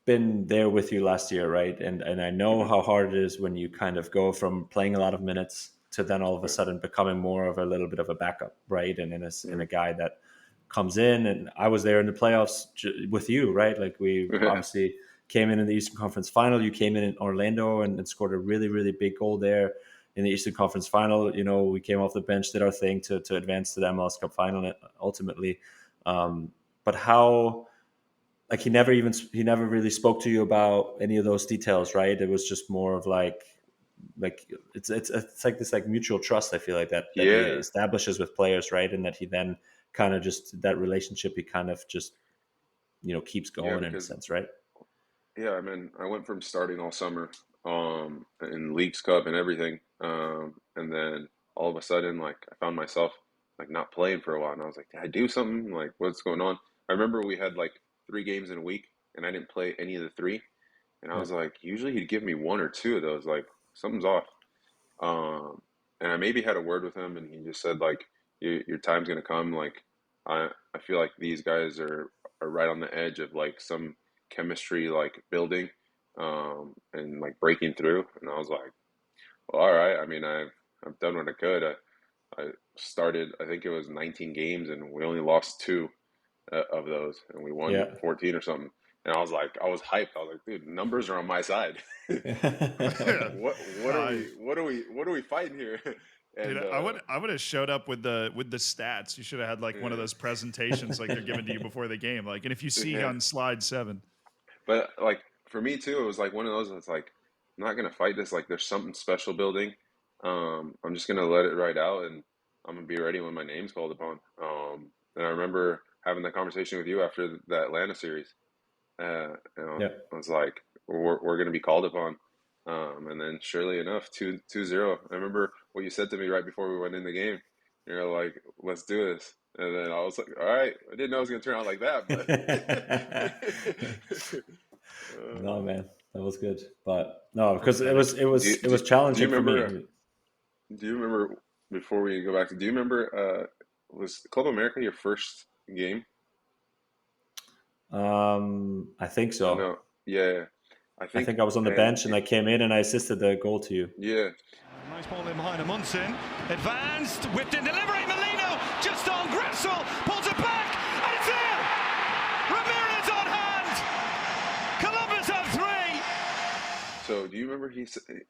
been there with you last year, right? And I know Mm-hmm. how hard it is when you kind of go from playing a lot of minutes to then all of a Yeah. sudden becoming more of a little bit of a backup, right? And in Mm-hmm. a guy that comes in, and I was there in the playoffs with you, right? Like we Yeah. obviously came in the Eastern Conference Final. You came in Orlando and scored a really, really big goal there in the Eastern Conference Final. You know, we came off the bench, did our thing to advance to the MLS Cup Final ultimately. But how, like, he never really spoke to you about any of those details, right? It was just more of like it's like this like mutual trust. I feel like that he Yeah. establishes with players, right? And that he then kind of just that relationship he kind of just keeps Yeah, going in a because sense, right? yeah, I mean, I went from starting all summer, in Leagues Cup and everything, and then all of a sudden, like, I found myself like not playing for a while, and I was like, did I do something? Like, what's going on? I remember we had like 3 games in a week, and I didn't play any of the three, and I Yeah, was like, usually he'd give me one or two of those, like something's off. Um, and I maybe had a word with him, and he just said like, your time's gonna come. Like, I feel like these guys are right on the edge of like some chemistry like building, and like breaking through. And I was like, well, all right. I mean, I've done what I could. I started. I think it was 19 games, and we only lost two of those, and we won yeah. 14 or something. And I was like, I was hyped. I was like, dude, numbers are on my side. Like, what are I, we fighting here? dude, And I would have showed up with the stats. You should have had like one of those presentations like they're giving to you before the game. Like, and if you see yeah, on slide 7, but like for me too, it was like one of those. It's like I'm not gonna fight this. Like there's something special building. I'm just gonna let it ride out, and I'm gonna be ready when my name's called upon. And I remember having that conversation with you after the Atlanta series. Yeah. I was like, we're gonna be called upon. And then surely enough, 2-0. I remember what you said to me right before we went in the game. You're like, let's do this. And then I was like, all right. I didn't know it was gonna turn out like that, but No, man, that was good. But no, because it was prophetic. it was it was do you challenging for remember? me. Do you remember before we go back to? Do you remember? Was Club America your first game? I think I so. know. Yeah, I I think, think I was on the and bench and I came in and I assisted the goal to you. yeah. Nice ball in behind Amundsen. Advanced, whipped in delivery. Molino just on Gressel. Pulls it back. And it's in. Ramirez on hand. Columbus have 3. So do you remember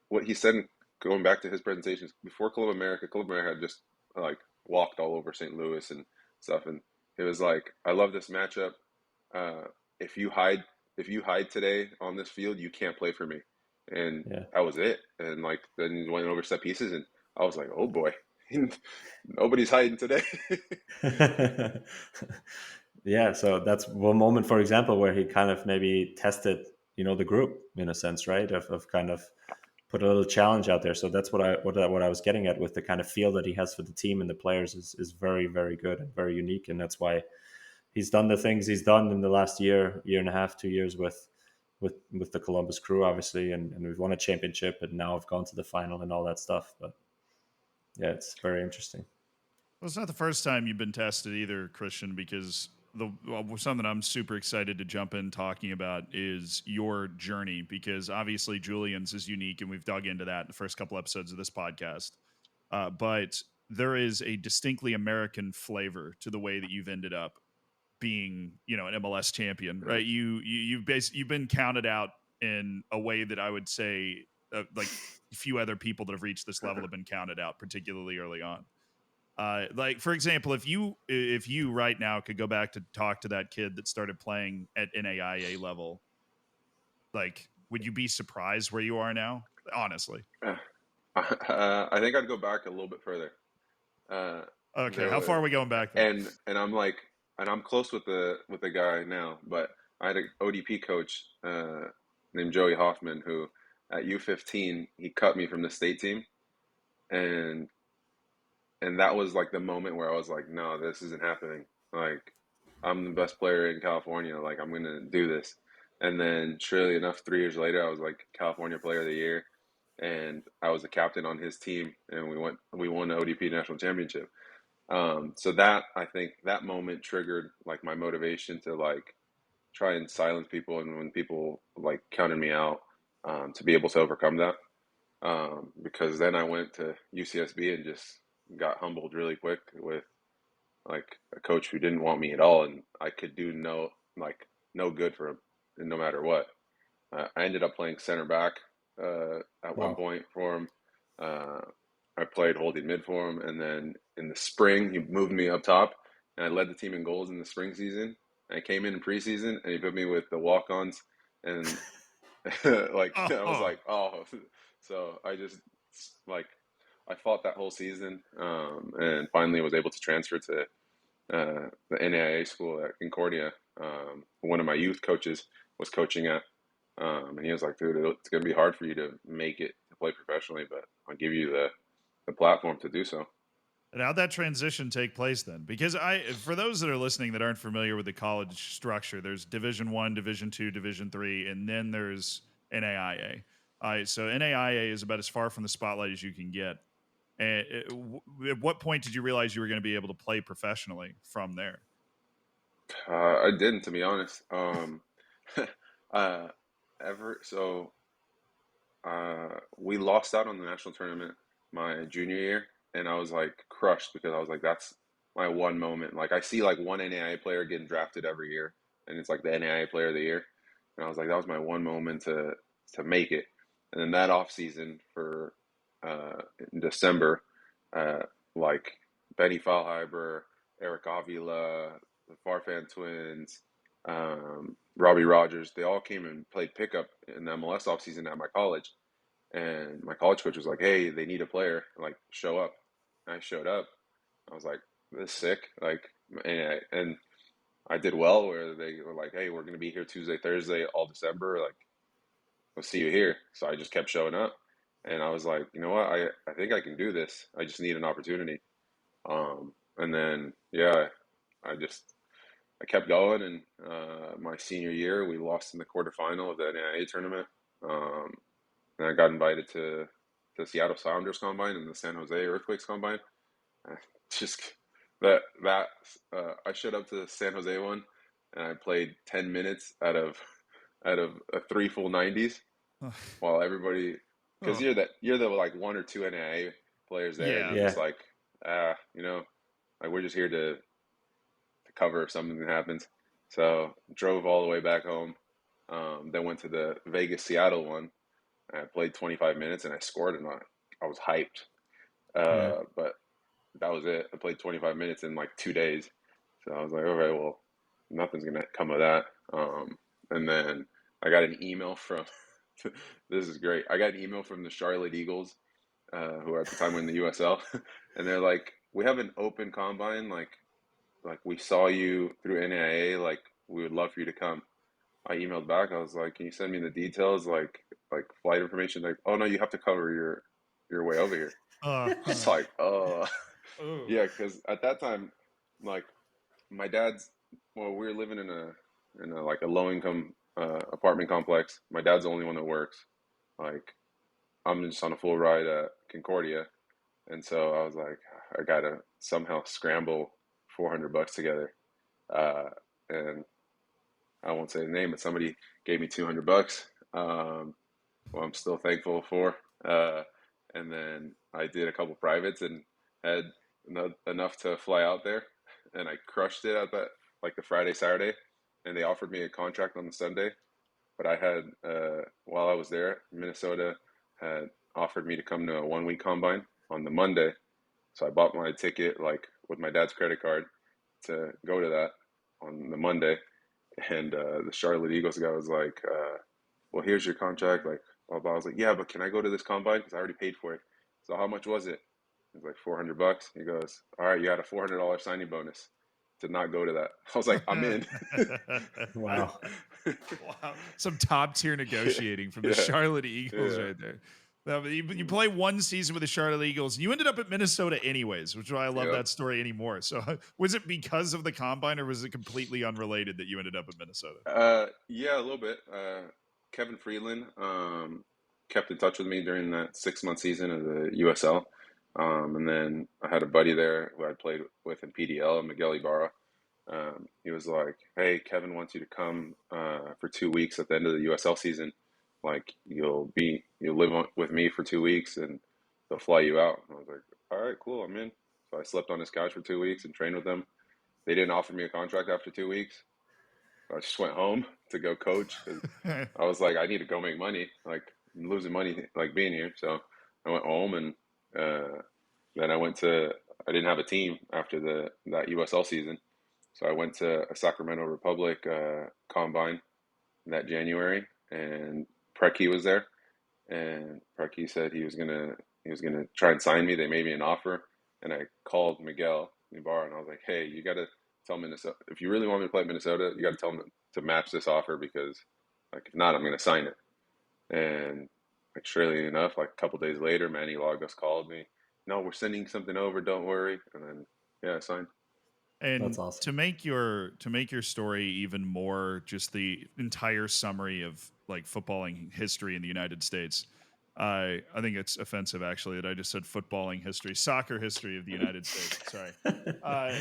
what he said going back to his presentations before Club America? Club America had just like walked all over St. Louis and stuff, and it was like, I love this matchup. Uh, if you hide, if you hide today on this field, you can't play for me. And Yeah. that was it. And like then he went over set pieces, and I was like, oh boy, nobody's hiding today. Yeah, so that's one moment, for example, where he kind of maybe tested, the group in a sense, right? Of kind of put a little challenge out there. So that's what I was getting at with the kind of feel that he has for the team and the players is very, very good and very unique, and that's why he's done the things he's done in the last year and a half, 2 years with the Columbus Crew, obviously, and we've won a championship, and now have gone to the final and all that stuff. But yeah, it's very interesting. Well, it's not the first time you've been tested either, Christian, because something I'm super excited to jump in talking about is your journey, because obviously Julian's is unique, and we've dug into that in the first couple episodes of this podcast. But there is a distinctly American flavor to the way that you've ended up being, an MLS champion, right? You've been counted out in a way that I would say like few other people that have reached this level have been counted out, particularly early on. Like, for example, if you right now could go back to talk to that kid that started playing at NAIA level, like, would you be surprised where you are now? Honestly. I think I'd go back a little bit further. Okay, how far are we going back then? And I'm like, and I'm close with the guy now, but I had an ODP coach named Joey Hoffman who, at U15, he cut me from the state team, and that was like the moment where I was like, no, this isn't happening. Like, I'm the best player in California. Like, I'm gonna do this. And then, surely enough, 3 years later, I was like California Player of the Year, and I was the captain on his team, and we won the ODP national championship. So that, I think that moment triggered like my motivation to like try and silence people, and when people like counted me out, to be able to overcome that. Because then I went to UCSB and just got humbled really quick with like a coach who didn't want me at all, and I could do no good for him, and no matter what. I ended up playing center back at one point for him. I played holding mid for him, and then in the spring he moved me up top, and I led the team in goals in the spring season. And I came in preseason, and he put me with the walk-ons, and like I was like, oh. So I just like I fought that whole season, and finally was able to transfer to the NAIA school at Concordia. One of my youth coaches was coaching at, and he was like, dude, it's going to be hard for you to make it to play professionally, but I'll give you the platform to do so. And how'd that transition take place then? Because for those that are listening that aren't familiar with the college structure, there's Division I, Division II, Division III, and then there's NAIA. So NAIA is about as far from the spotlight as you can get. And at what point did you realize you were going to be able to play professionally from there? I didn't, to be honest. We lost out on the national tournament my junior year, and I was like crushed because I was like, that's my one moment. Like, I see like one NAIA player getting drafted every year, and it's like the NAIA Player of the Year, and I was like, that was my one moment to make it. And then that off season for in December, like Benny Fallheiber, Eric Avila, the Farfan twins, Robbie Rogers, they all came and played pickup in the MLS offseason at my college. And my college coach was like, hey, they need a player. Like, show up. And I showed up. I was like, this is sick. Like, and I did well, where they were like, hey, we're going to be here Tuesday, Thursday, all December. Like, we'll see you here. So I just kept showing up. And I was like, you know what? I think I can do this. I just need an opportunity. And then, yeah, I kept going. And my senior year, we lost in the quarterfinal of the NAIA tournament. And I got invited to the Seattle Sounders Combine and the San Jose Earthquakes Combine. Just I showed up to the San Jose one, and I played 10 minutes out of a 3 full 90s, while everybody, because you're the like one or two NAIA players there, and you're just like, like, we're just here to cover if something happens. So drove all the way back home, then went to the Vegas Seattle one. I played 25 minutes and I scored, and I was hyped. But that was it. I played 25 minutes in like 2 days. So I was like, okay, well, nothing's going to come of that. And then I got an email from, this is great. I got an email from the Charlotte Eagles, who at the time were in the USL. And they're like, we have an open combine. Like we saw you through NAIA. Like, we would love for you to come. I emailed back. I was like, can you send me the details? Like flight information? Like, oh no, you have to cover your way over here. It's like, yeah, because at that time, like, my dad's, well, we were living in a like a low income apartment complex. My dad's the only one that works. Like, I'm just on a full ride at Concordia, and so I was like, I gotta somehow scramble $400 together, and I won't say the name, but somebody gave me $200. Well, I'm still thankful for. And then I did a couple privates and had enough to fly out there, and I crushed it at that, like the Friday, Saturday, and they offered me a contract on the Sunday. But I had, while I was there, Minnesota had offered me to come to a 1-week combine on the Monday. So I bought my ticket like with my dad's credit card to go to that on the Monday. And the Charlotte Eagles guy was like, well, here's your contract. Like, blah, blah. I was like, yeah, but can I go to this combine? Because I already paid for it. So how much was it? It was like $400. He goes, all right, you got a $400 signing bonus to not go to that. I was like, I'm in. Wow. Wow. Some top tier negotiating from the Charlotte Eagles right there. You play one season with the Charlotte Eagles, and you ended up at Minnesota anyways, which is why I love that story anymore. So was it because of the combine, or was it completely unrelated that you ended up at Minnesota? Yeah, a little bit. Kevin Freeland kept in touch with me during that 6-month season of the USL. And then I had a buddy there who I played with in PDL, Miguel Ibarra. He was like, hey, Kevin wants you to come for 2 weeks at the end of the USL season. Like, you'll live with me for 2 weeks and they'll fly you out. And I was like, all right, cool, I'm in. So I slept on his couch for 2 weeks and trained with them. They didn't offer me a contract after 2 weeks. So I just went home to go coach. I was like, I need to go make money. Like, I'm losing money like being here. So I went home, and then I didn't have a team after that USL season. So I went to a Sacramento Republic combine that January, and Preki was there, and Preki said he was gonna try and sign me. They made me an offer, and I called Miguel Ibarra, and I was like, hey, you got to tell Minnesota, if you really want me to play Minnesota, you got to tell them to match this offer, because like if not, I'm going to sign it. And like, strangely enough, like a couple days later, Manny Lagos called me. No, we're sending something over. Don't worry. And then I signed. And That's awesome. to make your story even more, just the entire summary of like footballing history in the United States. I think it's offensive actually that I just said footballing history, soccer history of the United States. Sorry.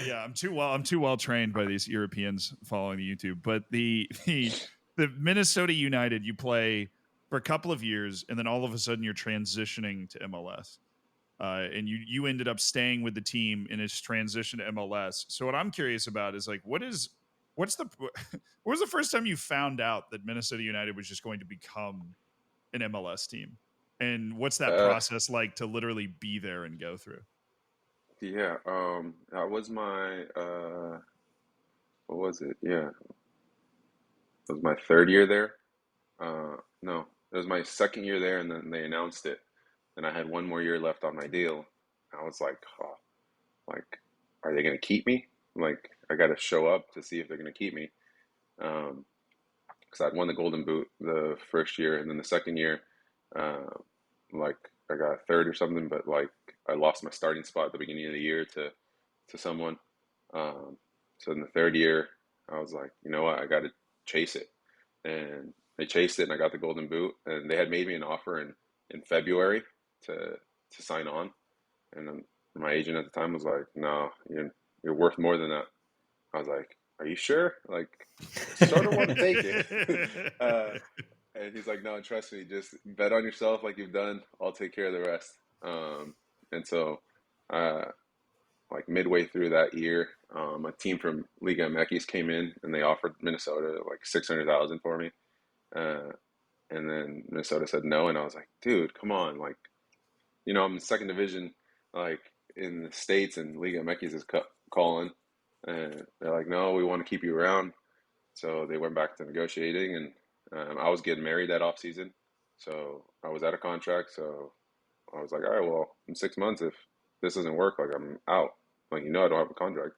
Yeah, I'm too well trained by these Europeans following the YouTube. But the Minnesota United, you play for a couple of years, and then all of a sudden you're transitioning to MLS. And you ended up staying with the team in its transition to MLS. So what I'm curious about is like, what was the first time you found out that Minnesota United was just going to become an MLS team? And what's that process like to literally be there and go through? Yeah, that was my what was it? Yeah, it was my third year there. No, it was my second year there, and then they announced it, and I had one more year left on my deal. I was like, oh, like, are they gonna keep me? Like, I got to show up to see if they're gonna keep me. Because I'd won the Golden Boot the first year, and then the second year, like I got third or something, but like I lost my starting spot at the beginning of the year to someone. So in the third year, I was like, you know what, I got to chase it, and they chased it, and I got the Golden Boot, and they had made me an offer in February to sign on, and then my agent at the time was like, no, you're worth more than that. I was like, are you sure? Like, sort of want to take it. And he's like, no, trust me, just bet on yourself like you've done. I'll take care of the rest. And so, like midway through that year, a team from Liga MX came in, and they offered Minnesota like $600,000 for me. And then Minnesota said no, and I was like, dude, come on, like, I'm in second division, like in the States, and Liga MX is calling, and they're like, no, we want to keep you around. So they went back to negotiating, and I was getting married that off season, so I was out of contract. So I was like, all right, well, in 6 months, if this doesn't work, like I'm out. Like, I don't have a contract.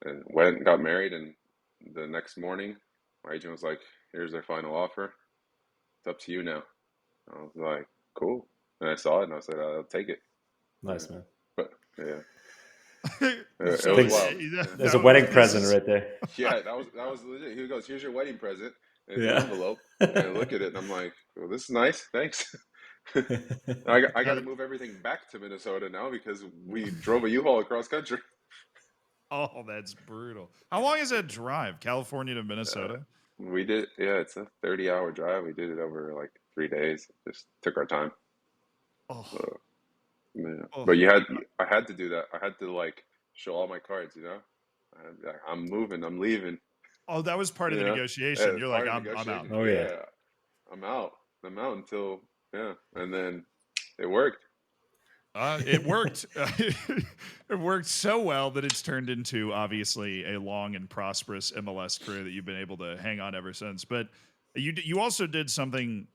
And went and got married, and the next morning, my agent was like, here's their final offer. It's up to you now. I was like, cool. And I saw it, and I said, I'll take it. Nice, man. But yeah. So it was wild. There's a wedding present right there. Yeah, that was legit. He goes, here's your wedding present. And it's an envelope. And I look at it, and I'm like, well, this is nice. Thanks. I got to move everything back to Minnesota now because we drove a U-Haul across country. Oh, that's brutal. How long is that drive, California to Minnesota? We did, it's a 30-hour drive. We did it over like 3 days. Just took our time. Oh. So, yeah. But I had to do that. I had to like show all my cards, I'm moving, I'm leaving. Oh, that was part of the negotiation. You're like, I'm out. Oh yeah. I'm out until Yeah, and then it worked. It worked. It worked so well that it's turned into obviously a long and prosperous MLS career that you've been able to hang on ever since. But you also did something,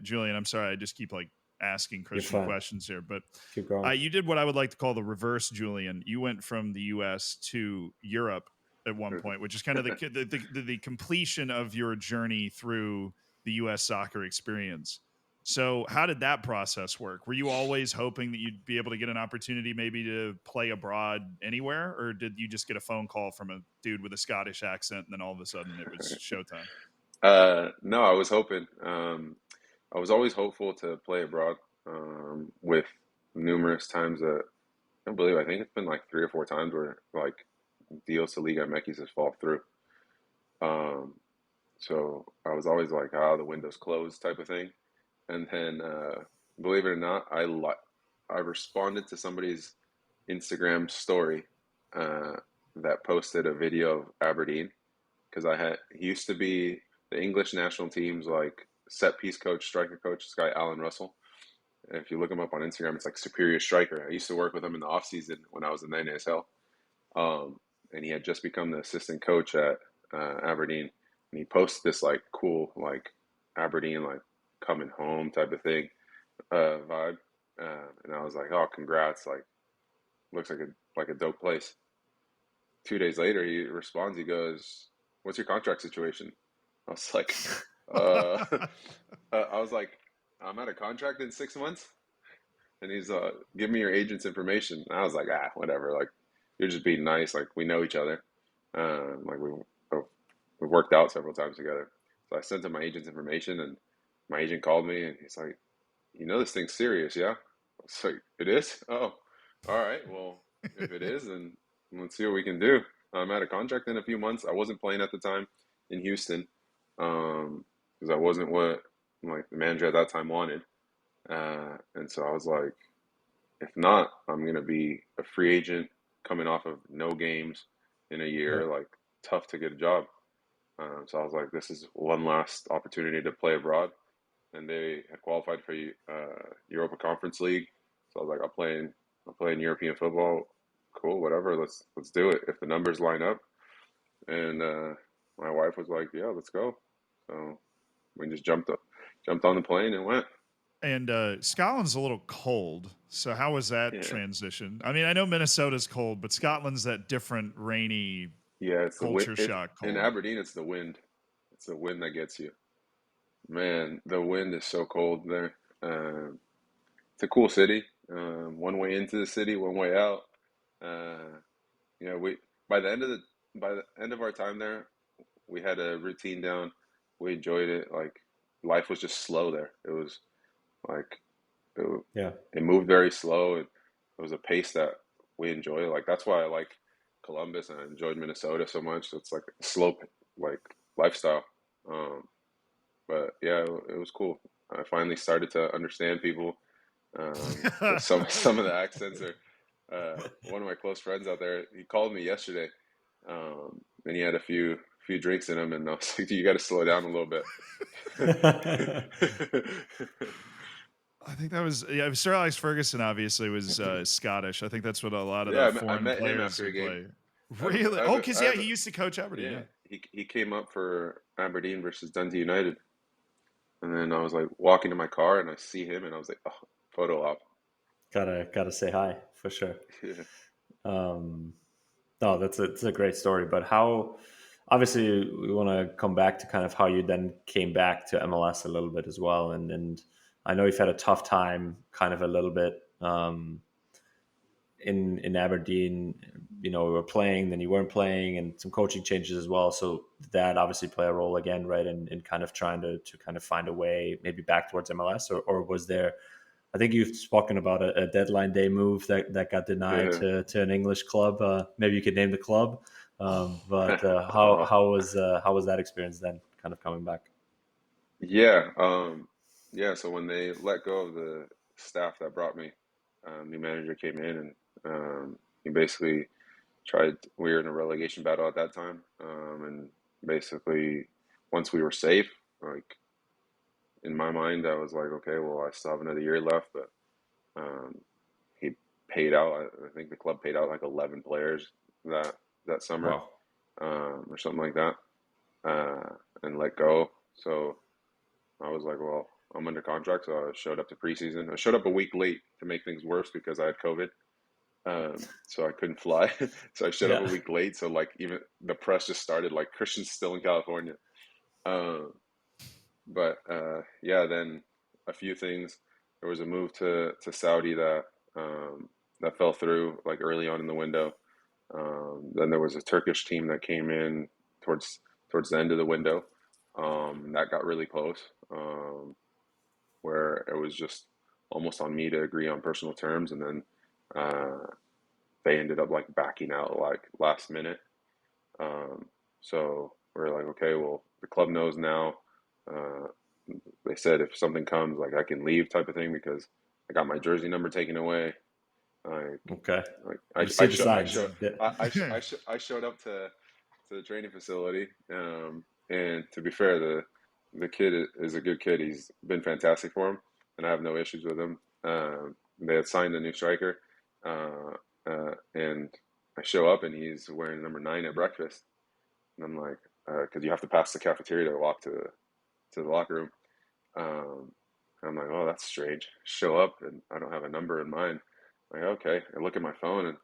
Julian. I'm sorry, I just keep like asking You're Christian fine. questions here, but Keep going. you did what I would like to call the reverse, Julian. You went from the U.S. to Europe at one point, which is kind of the completion of your journey through the U.S. soccer experience. So how did that process work? Were you always hoping that you'd be able to get an opportunity maybe to play abroad anywhere? Or did you just get a phone call from a dude with a Scottish accent and then all of a sudden it was showtime? No, I was hoping. I was always hopeful to play abroad. With numerous times that I don't believe. I think it's been like 3 or 4 times where like deals to Liga MX has fallen through. Um, so I was always like, the window's closed type of thing. And then, believe it or not, I responded to somebody's Instagram story uh, that posted a video of Aberdeen because he used to be the English national team's like set piece coach, striker coach, this guy Alan Russell. And if you look him up on Instagram, it's like Superior Striker. I used to work with him in the off season when I was in the NASL, and he had just become the assistant coach at Aberdeen. And he posted this like cool like Aberdeen like coming home type of thing vibe, and I was like, oh, congrats! Like, looks like a dope place. 2 days later, he responds. He goes, "What's your contract situation?" I was like, uh, I was like, I'm out of contract in 6 months, and he's give me your agent's information. And I was like, whatever. Like, you're just being nice. Like, we know each other. Like we worked out several times together. So I sent him my agent's information, and my agent called me, and he's like, this thing's serious, yeah? I was like, it is? Oh, all right. Well, if it is, then let's see what we can do. I'm out of contract in a few months. I wasn't playing at the time in Houston because I wasn't what like the manager at that time wanted. And so I was like, if not, I'm gonna be a free agent coming off of no games in a Yeah. year. Like, tough to get a job. So I was like, this is one last opportunity to play abroad. And they had qualified for Europa Conference League. So I was like, I'll play in European football. Cool, whatever. Let's do it if the numbers line up. And my wife was like, yeah, let's go. So we just jumped on the plane and went. And Scotland's a little cold. So how was that Yeah, transition? I mean, I know Minnesota's cold, but Scotland's that different rainy yeah. It's the wind. culture shock In cold. Aberdeen, it's the wind. It's the wind that gets you. Man, the wind is so cold there. It's a cool city. One way into the city, one way out. Uh, we by the end of our time there, we had a routine down. We enjoyed it. Like, life was just slow there. It was like it, Yeah. it moved very slow. It was a pace that we enjoy. Like, that's why I like Columbus and I enjoyed Minnesota so much. It's like a slow like lifestyle. But yeah, it was cool. I finally started to understand people. Some of the accents are. One of my close friends out there, he called me yesterday, and he had a few drinks in him, and I was like, "You got to slow down a little bit." I think that was Sir Alex Ferguson. Obviously, was Scottish. I think that's what a lot of Yeah, the I foreign met him players after a who game. play. Really? Oh, because I have he used to coach Aberdeen. yeah, Yeah. he came up for Aberdeen versus Dundee United, and then I was like walking to my car, and I see him, and I was like, "Oh, photo op." Gotta say hi for sure. Yeah. Um, no, it's a great story. But how? Obviously, we want to come back to kind of how you then came back to MLS a little bit as well. And I know you've had a tough time, kind of a little bit in Aberdeen. You know, we were playing, then you weren't playing, and some coaching changes as well. So did that obviously play a role again, right? In kind of trying to kind of find a way maybe back towards MLS, or was there? I think you've spoken about a deadline day move that got denied Yeah. to an English club. Maybe you could name the club. But how was that experience then, kind of coming back? Yeah, yeah. So when they let go of the staff that brought me, new manager came in, and he basically tried. We were in a relegation battle at that time, and basically, once we were safe, like in my mind, I was like, okay, well, I still have another year left, but he paid out. I think the club paid out like 11 players that summer, Wow. or something like that, and let go. So I was like, well, I'm under contract, so I showed up to preseason. I showed up a week late to make things worse because I had COVID, so I couldn't fly. So I showed up Yeah. a week late. So like even the press just started like Christian's still in California. But yeah, then a few things. There was a move to Saudi that fell through like early on in the window. Then there was a Turkish team that came in towards the end of the window. That got really close, where it was just almost on me to agree on personal terms, and then they ended up like backing out like last minute. So we're like, okay, well, the club knows now. They said if something comes, like I can leave, type of thing, because I got my jersey number taken away. Okay. Like You see the signs. I showed up to the training facility, and to be fair, the kid is a good kid. He's been fantastic for him, and I have no issues with him. They had signed a new striker, and I show up and he's wearing number 9 at breakfast, and I'm like, because you have to pass the cafeteria to walk to the locker room. I'm like, oh, that's strange. Show up and I don't have a number in mind. I'm like, okay. I look at my phone and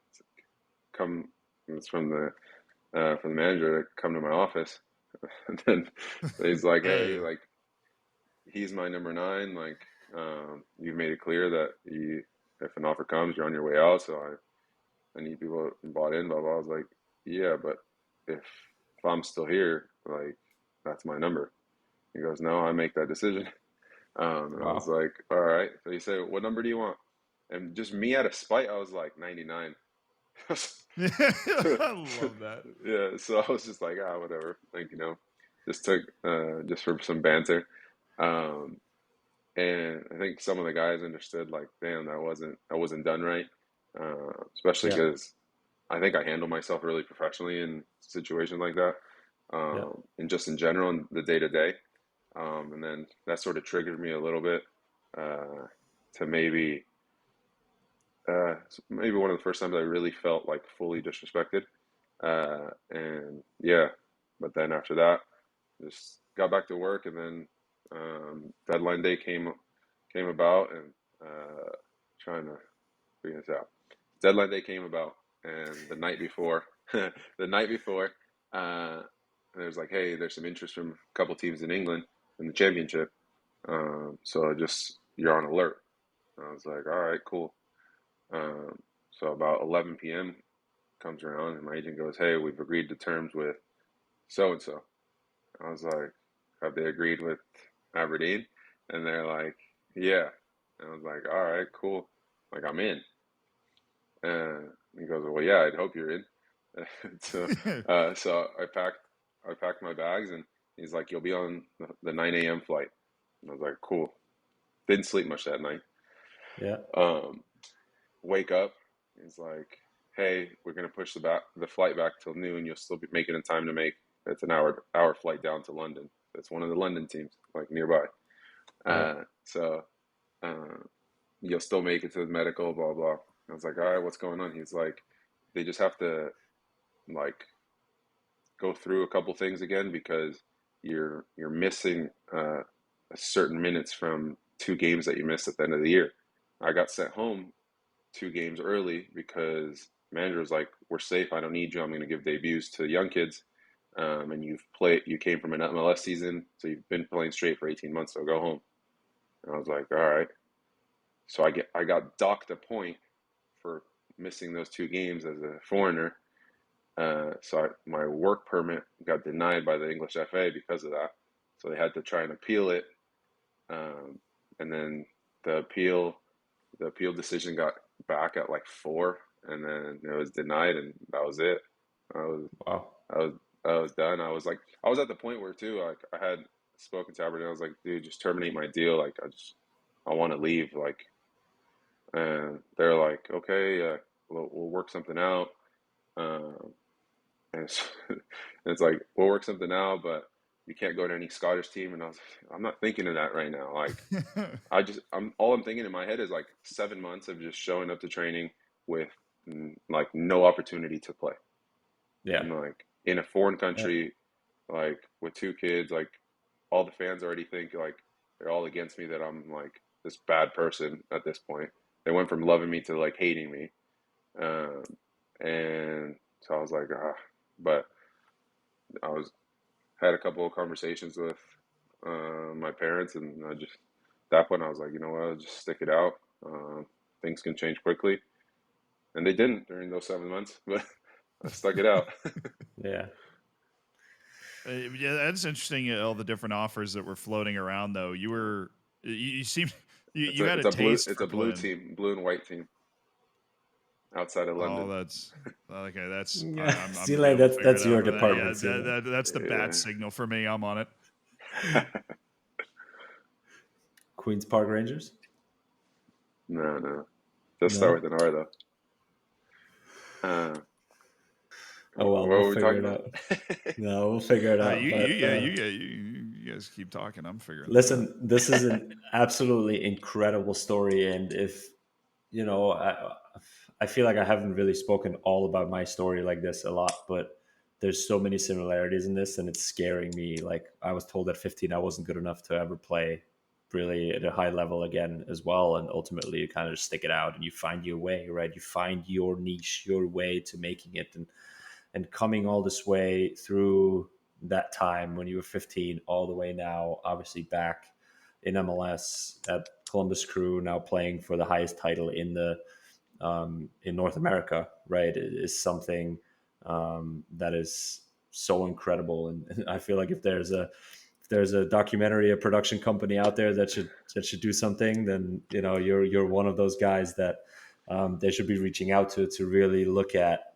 it's from the manager to come to my office. And then he's like, hey, like, he's my number 9. Like, you've made it clear that if an offer comes, you're on your way out. So I need people bought in, blah, blah. I was like, yeah, but if I'm still here, like, that's my number. He goes, no, I make that decision. And Wow. I was like, all right. So he said, what number do you want? And just me out of spite, I was like 99. I love that. Yeah, so I was just like, whatever. Like, just took just for some banter. And I think some of the guys understood, like, damn, I wasn't done right. Especially because I think I handle myself really professionally in situations like that. And just in general, in the day to day. And then that sort of triggered me a little bit to maybe one of the first times I really felt like fully disrespected. And yeah, but then after that, just got back to work, and then deadline day came about, and trying to figure this out. Deadline day came about, and the night before, there's like, hey, there's some interest from a couple teams in England in the championship. So just, you're on alert. I was like, all right, cool. So about 11 p.m. comes around, and my agent goes, hey, we've agreed to terms with so-and-so. I was like, have they agreed with Aberdeen? And they're like, yeah. And I was like, all right, cool. Like, I'm in. And he goes, well, yeah, I'd hope you're in. So I packed my bags, and he's like, you'll be on the 9 a.m. flight. And I was like, cool. Didn't sleep much that night. Yeah. Wake up. He's like, hey, we're going to push the flight back till noon. You'll still be making in time to make, it's an hour flight down to London. It's one of the London teams, like, nearby. So you'll still make it to the medical, blah, blah. I was like, all right, what's going on? He's like, they just have to, like, go through a couple things again, because you're missing certain minutes from 2 games that you missed at the end of the year. I got sent home 2 games early because manager was like, we're safe, I don't need you, I'm going to give debuts to young kids, and you came from an MLS season, so you've been playing straight for 18 months, so go home. And I was like, all right. So I got docked a point for missing those 2 games as a foreigner. So my work permit got denied by the English FA because of that. So they had to try and appeal it. And then the appeal decision got back at like 4, and then it was denied, and that was it. I was done. I was at the point where too, like, I had spoken to Aberdeen. I was like, dude, just terminate my deal. Like, I want to leave. Like, and they're like, okay, we'll work something out. And it's like, we'll work something out, but you can't go to any Scottish team. And I'm not thinking of that right now. Like, all I'm thinking in my head is like 7 months of just showing up to training with like no opportunity to play. Yeah. And like in a foreign country, like with 2 kids, like all the fans already think like they're all against me, that I'm like this bad person at this point. They went from loving me to like hating me. And so I was like, but had a couple of conversations with my parents, and at that point I was like, you know what, I'll just stick it out. Things can change quickly, and they didn't during those 7 months, but I stuck it out. Yeah. Yeah, that's interesting. All the different offers that were floating around, though. You seem you had a taste. It's a blue team, blue and white team, outside of London. Oh, that's okay. That's Zealand, that's your department. Yeah, that's the bad signal for me. I'm on it. Queens Park Rangers? No. Just start with an R, though. We'll figure it out. No, we'll figure it out. You guys keep talking. I'm figuring. Listen, this is an absolutely incredible story, and if you know, I feel like I haven't really spoken all about my story like this a lot, but there's so many similarities in this, and it's scaring me. Like, I was told at 15 I wasn't good enough to ever play really at a high level again as well, and ultimately you kind of just stick it out and you find your way, right? You find your niche, your way to making it, and coming all this way through that time when you were 15 all the way now, obviously back in MLS at Columbus Crew, now playing for the highest title in North America, right? It is something that is so incredible. And I feel like if there's a documentary, a production company out there that should do something, then, you know, you're one of those guys that they should be reaching out to really look at.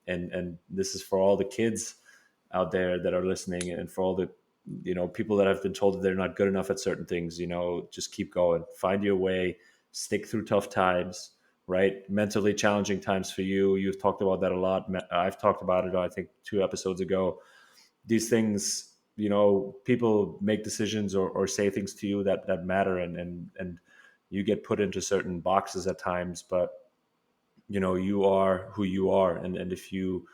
And this is for all the kids out there that are listening, and for all the, you know, people that have been told that they're not good enough at certain things. You know, just keep going, find your way, stick through tough times, right? Mentally challenging times for you. You've talked about that a lot. I've talked about it, I think 2 episodes ago. These things, you know, people make decisions or say things to you that matter, and you get put into certain boxes at times, but you know, you are who you are. And if you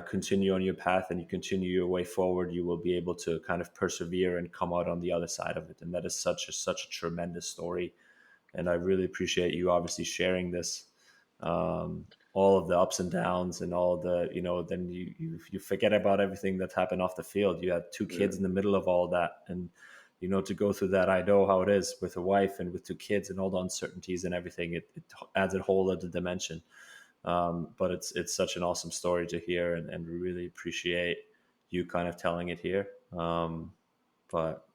continue on your path and you continue your way forward, you will be able to kind of persevere and come out on the other side of it. And that is such a tremendous story. And I really appreciate you obviously sharing this, all of the ups and downs and all of the, you know, then you forget about everything that's happened off the field. You had 2 kids in the middle of all that. And, you know, to go through that, I know how it is with a wife and with 2 kids and all the uncertainties and everything. It adds a whole other dimension. But it's such an awesome story to hear, and we really appreciate you kind of telling it here. But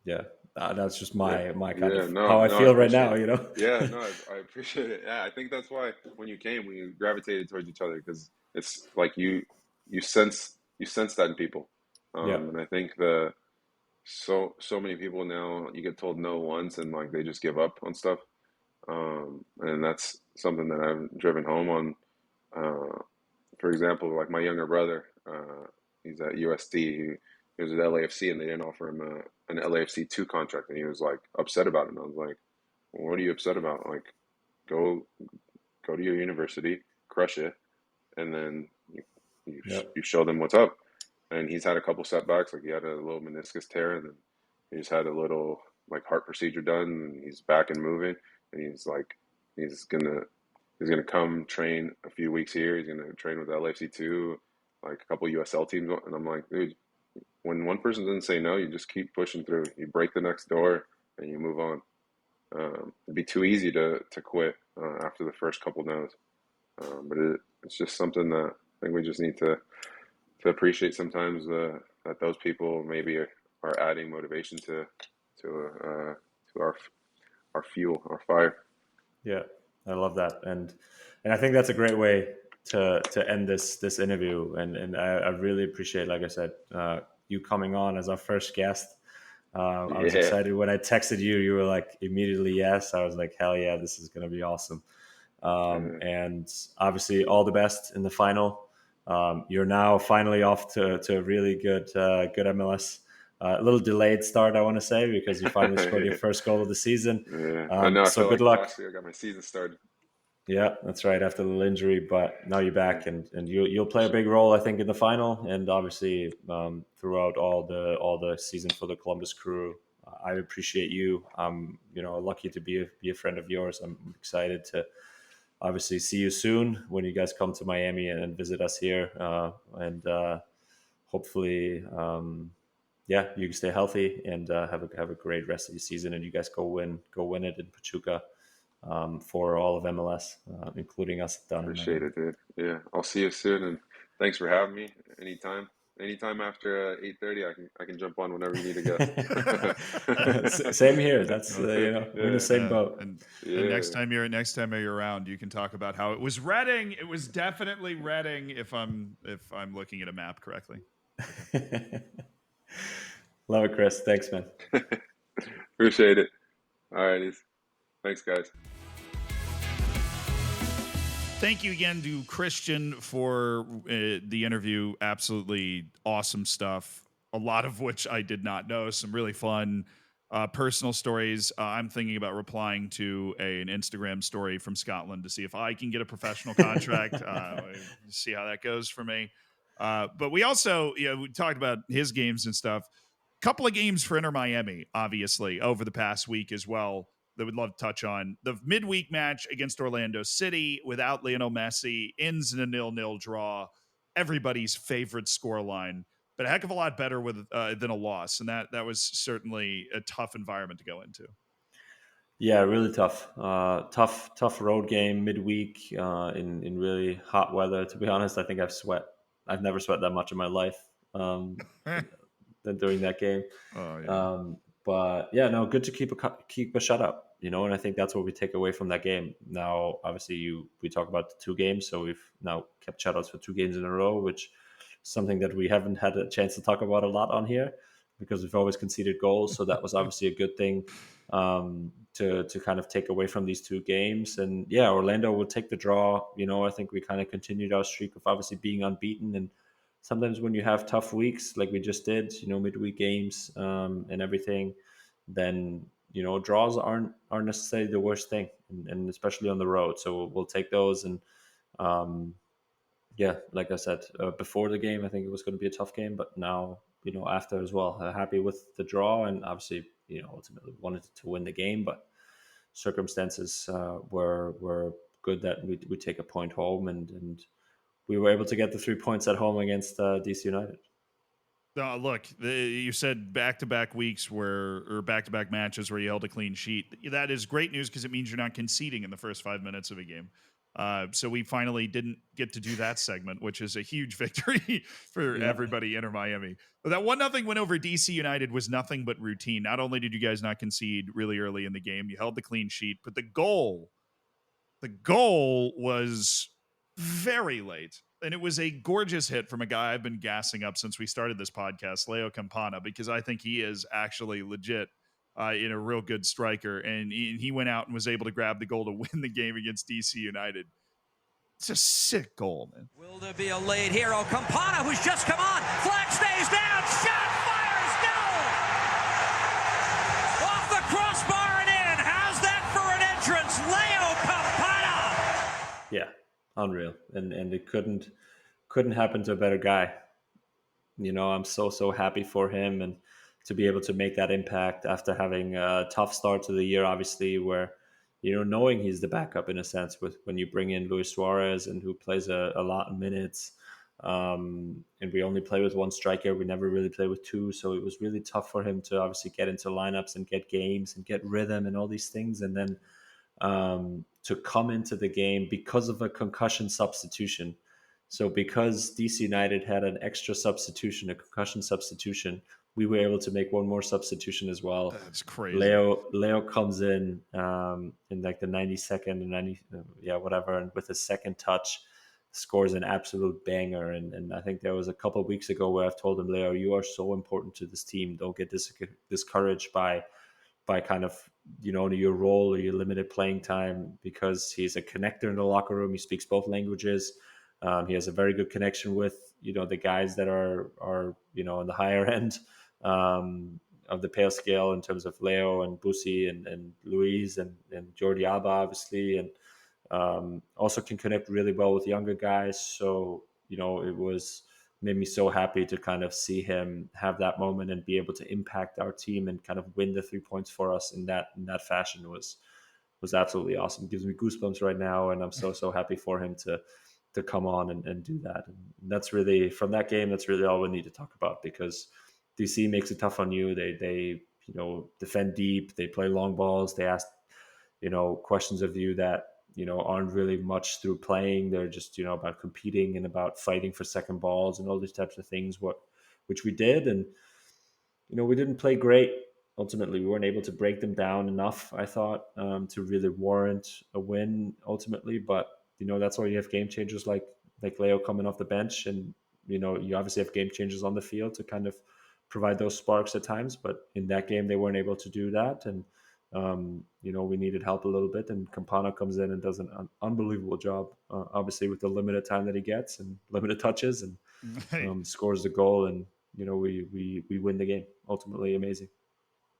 yeah, that's just my kind of how I feel right now, you know? Yeah, no, I appreciate it. Yeah, I think that's why when you came, we gravitated towards each other, because it's like you sense that in people. And I think so many people now, you get told no once and like they just give up on stuff. And that's something that I've driven home on. For example, like my younger brother, he's at USD. He was at LAFC, and they didn't offer him an LAFC 2 contract, and he was like upset about it. And I was like, well, "What are you upset about? Like, go to your university, crush it, and then you show them what's up." And he's had a couple setbacks, like he had a little meniscus tear, and then he just had a little like heart procedure done, and he's back and moving. And he's gonna come train a few weeks here. He's gonna train with LAFC 2, like a couple USL teams. And I'm like, dude, when one person doesn't say no, you just keep pushing through. You break the next door and you move on. It'd be too easy to quit after the first couple no's. But it's just something that I think we just need to appreciate sometimes, that those people maybe are adding motivation to our fuel, our fire. Yeah, I love that, and I think that's a great way to end this interview. And I really appreciate, like I said, you coming on as our first guest. I was excited when I texted you. You were like immediately yes. I was like, hell yeah, this is gonna be awesome. And obviously, all the best in the final. You're now finally off to a really good MLS A little delayed start, I want to say, because you finally scored your first goal of the season. Yeah, I know. I So felt good like luck. last year I got my season started. Yeah, that's right. After the little injury, but now you're back, and you'll play a big role, I think, in the final, and obviously throughout all the season for the Columbus Crew. I appreciate you. I'm lucky to be a friend of yours. I'm excited to obviously see you soon when you guys come to Miami and visit us here, and hopefully, yeah, you can stay healthy and have a great rest of the season, and you guys go win it in Pachuca. For all of MLS, including us down in Appreciate Miami. it, dude. Yeah, I'll see you soon, and thanks for having me. Anytime after 8:30, I can jump on whenever you need a guest. Same here. That's Yeah, we're in the same boat. And yeah. next time you're around, you can talk about how it was Reading. It was definitely Reading, if I'm looking at a map correctly. Love it, Chris. Thanks, man. Appreciate it. All righty. Thanks, guys. Thank you again to Christian for the interview. Absolutely awesome stuff. A lot of which I did not know. Some really fun personal stories. I'm thinking about replying to an Instagram story from Scotland to see if I can get a professional contract. See how that goes for me. But we also, we talked about his games and stuff. Couple of games for Inter Miami, obviously, over the past week as well, that we'd love to touch on. The midweek match against Orlando City without Lionel Messi ends in a 0-0 draw. Everybody's favorite scoreline, but a heck of a lot better than a loss. And that was certainly a tough environment to go into. Yeah, really tough. Tough road game midweek in really hot weather. To be honest, I think I've never sweat that much in my life than during that game. Oh, yeah. But yeah, no, good to keep a shutout, and I think that's what we take away from that game. Now, obviously, we talk about the 2 games, so we've now kept shutouts for 2 games in a row, which is something that we haven't had a chance to talk about a lot on here because we've always conceded goals. So that was obviously a good thing to kind of take away from these 2 games. And yeah, Orlando will take the draw. I think we kind of continued our streak of obviously being unbeaten. And sometimes when you have tough weeks like we just did, midweek games and everything, then draws aren't necessarily the worst thing, and especially on the road. So we'll take those. And yeah, like I said before the game, I think it was going to be a tough game, but now after as well, happy with the draw, and obviously ultimately wanted to win the game, but circumstances were good that we take a point home, and we were able to get the 3 points at home against DC United. Look, you said back-to-back weeks or back-to-back matches where you held a clean sheet. That is great news because it means you're not conceding in the first 5 minutes of a game. So we finally didn't get to do that segment, which is a huge victory for everybody in Miami. But that 1-0 win over DC United was nothing but routine. Not only did you guys not concede really early in the game, you held the clean sheet, but the goal was very late. And it was a gorgeous hit from a guy I've been gassing up since we started this podcast, Leo Campana, because I think he is actually legit in a real good striker. And he went out and was able to grab the goal to win the game against DC United. It's a sick goal, man. Will there be a late hero? Campana, who's just come on. Flag stays down. Shot fires. Goal! Off the crossbar and in. How's that for an entrance? Leo Campana! Yeah, unreal. And it couldn't happen to a better guy. I'm so happy for him, and to be able to make that impact after having a tough start to the year, obviously, where knowing he's the backup in a sense, with when you bring in Luis Suarez, and who plays a lot of minutes, and we only play with 1 striker. We never really play with 2, so it was really tough for him to obviously get into lineups and get games and get rhythm and all these things, and then to come into the game because of a concussion substitution. So because DC United had an extra substitution, a concussion substitution, we were able to make 1 more substitution as well. That's crazy. Leo comes in like the 92nd and 90, whatever, and with a second touch, scores an absolute banger. And I think there was a couple of weeks ago where I've told him, Leo, you are so important to this team. Don't get discouraged by kind of your role or your limited playing time, because he's a connector in the locker room. He speaks both languages. He has a very good connection with the guys that are on the higher end of the pale scale in terms of Leo and Busi and Luis and Jordi Alba, obviously, and also can connect really well with younger guys. So, it made me so happy to kind of see him have that moment and be able to impact our team and kind of win the 3 points for us in that fashion was absolutely awesome. It gives me goosebumps right now, and I'm so happy for him to come on and do that. And that's really, from that game, that's really all we need to talk about, because DC makes it tough on you. They defend deep, they play long balls, they ask questions of you that aren't really much through playing. They're just about competing and about fighting for second balls and all these types of things, which we did. And we didn't play great. Ultimately, we weren't able to break them down enough, I thought, to really warrant a win ultimately. But that's why you have game changers like Leo coming off the bench, and you obviously have game changers on the field to kind of provide those sparks at times. But in that game, they weren't able to do that, and we needed help a little bit. And Campana comes in and does an unbelievable job, obviously with the limited time that he gets and limited touches, and scores the goal, and we win the game. Ultimately amazing.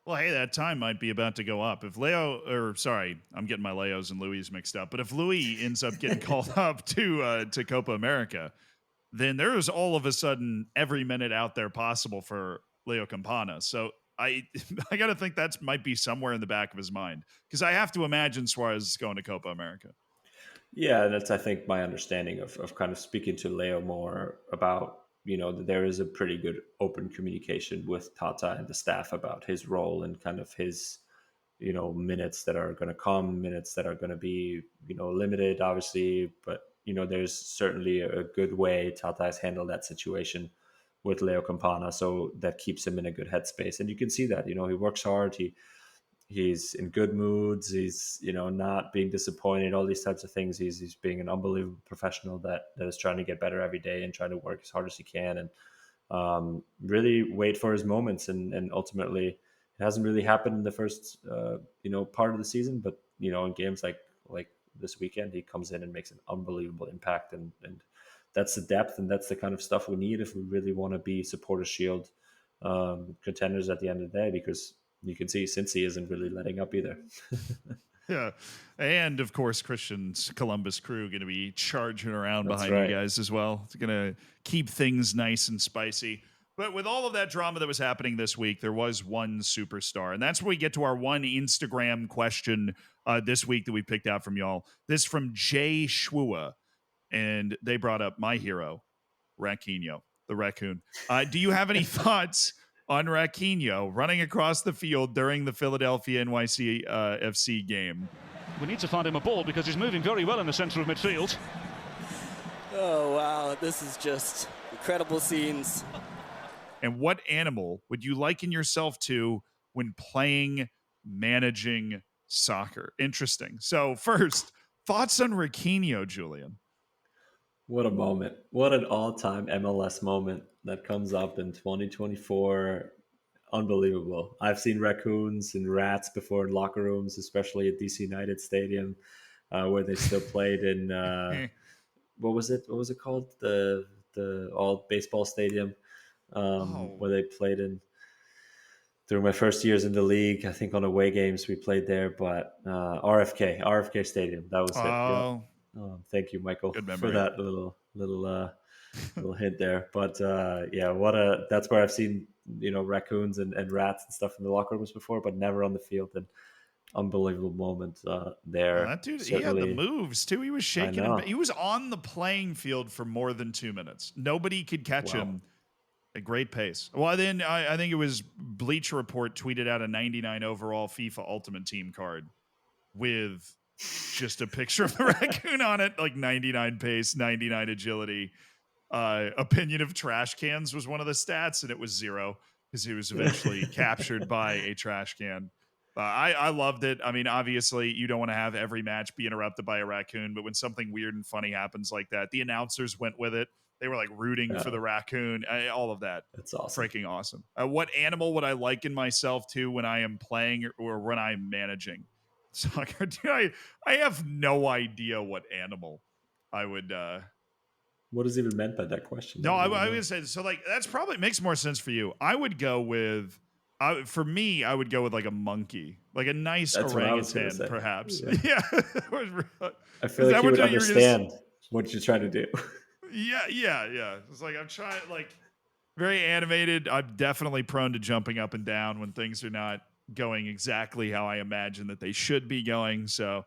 Well, hey, that time might be about to go up. If I'm getting my Leos and Louis mixed up, but if Louis ends up getting called up to Copa America, then there is all of a sudden every minute out there possible for Leo Campana. So I got to think that might be somewhere in the back of his mind, because I have to imagine Suarez is going to Copa America. Yeah, that's, I think, my understanding of kind of speaking to Leo more about, there is a pretty good open communication with Tata and the staff about his role and kind of his, minutes that are going to come, minutes that are going to be, limited, obviously. But, there's certainly a good way Tata has handled that situation with Leo Campana. So that keeps him in a good headspace. And you can see that, he works hard. He's in good moods. He's, not being disappointed, all these types of things. He's being an unbelievable professional that is trying to get better every day and trying to work as hard as he can, and really wait for his moments. And ultimately, it hasn't really happened in the first, part of the season, but, in games like this weekend, he comes in and makes an unbelievable impact. And that's the depth, and that's the kind of stuff we need if we really want to be Supporter Shield contenders at the end of the day, because you can see Cincy isn't really letting up either. Yeah. And of course, Christian's Columbus Crew going to be charging around That's behind right. you guys as well. It's going to keep things nice and spicy. But with all of that drama that was happening this week, there was one superstar. And that's where we get to our one Instagram question this week that we picked out from y'all. This from Jay Schwua. And they brought up my hero, Raquinho, the raccoon. Do you have any thoughts on Raquinho running across the field during the Philadelphia NYC FC game? We need to find him a ball because he's moving very well in the center of midfield. Oh, wow. This is just incredible scenes. And what animal would you liken yourself to when playing, managing soccer? Interesting. So first, thoughts on Raquinho, Julian? What a moment. What an all-time MLS moment that comes up in 2024. Unbelievable. I've seen raccoons and rats before in locker rooms, especially at DC United Stadium, where they still played in, what was it called? The all baseball stadium, where they played in. Through my first years in the league, I think on away games we played there, but RFK Stadium, that was it. Yeah. Thank you, Michael, for that little hint there. But that's where I've seen raccoons and rats and stuff in the locker rooms before, but never on the field. And unbelievable moment there. That dude, certainly. He had the moves too. He was shaking. He was on the playing field for more than 2 minutes. Nobody could catch him. A great pace. Well, then I think it was Bleacher Report tweeted out a 99 overall FIFA Ultimate Team card with just a picture of the raccoon on it, like 99 pace, 99 agility. Opinion of trash cans was one of the stats, and it was 0 because he was eventually captured by a trash can. I loved it. I mean, obviously, you don't want to have every match be interrupted by a raccoon, but when something weird and funny happens like that, the announcers went with it. They were like rooting for the raccoon, all of that. That's awesome. Freaking awesome. What animal would I liken myself to when I am playing or when I'm managing soccer? I have no idea what animal I would What is even meant by that question? No, I was going to say, so like, that's probably makes more sense for you. I would go with, for me, I would go with like a monkey, like a nice orangutan, perhaps. Yeah. I feel like you would understand what you're trying to do. Yeah. It's like, I'm trying, like, very animated. I'm definitely prone to jumping up and down when things are not going exactly how I imagine that they should be going. So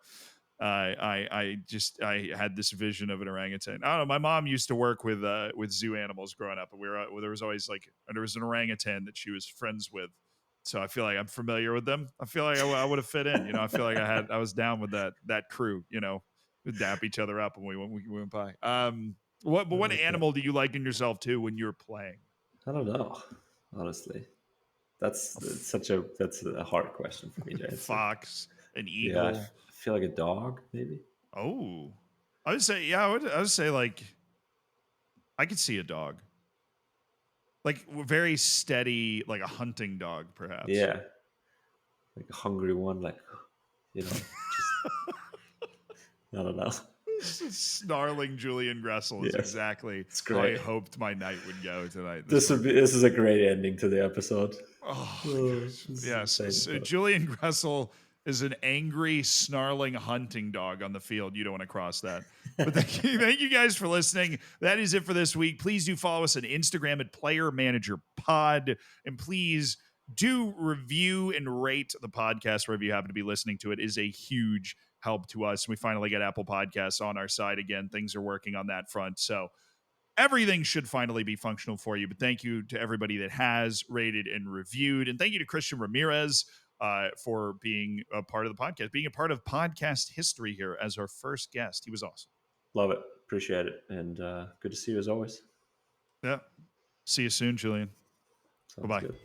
I had this vision of an orangutan. I don't know. My mom used to work with zoo animals growing up, and there was always there was an orangutan that she was friends with. So I feel like I'm familiar with them. I feel like I would have fit in. I feel like I was down with that crew. We'd dap each other up when we went by. What animal do you like in yourself too when you're playing? I don't know, honestly. That's a hard question for me to answer. Fox, an eagle. Yeah, I feel like a dog, maybe. Oh, I would say, I would say like, I could see a dog, like very steady, like a hunting dog, perhaps. Yeah, like a hungry one, like just I don't know. Snarling Julian Gressel is exactly how I hoped my night would go tonight. This is a great ending to the episode. Oh yes. So Julian Gressel is an angry, snarling hunting dog on the field. You don't want to cross that. But thank you guys for listening. That is it for this week. Please do follow us on Instagram at Player Manager Pod, and please do review and rate the podcast wherever you happen to be listening to it. It is a huge help to us. We finally get Apple Podcasts on our side again. Things are working on that front. So everything should finally be functional for you. But thank you to everybody that has rated and reviewed. And thank you to Christian Ramirez for being a part of the podcast, being a part of podcast history here as our first guest. He was awesome. Love it. Appreciate it. And good to see you as always. Yeah. See you soon, Julian. Sounds Bye-bye. Good.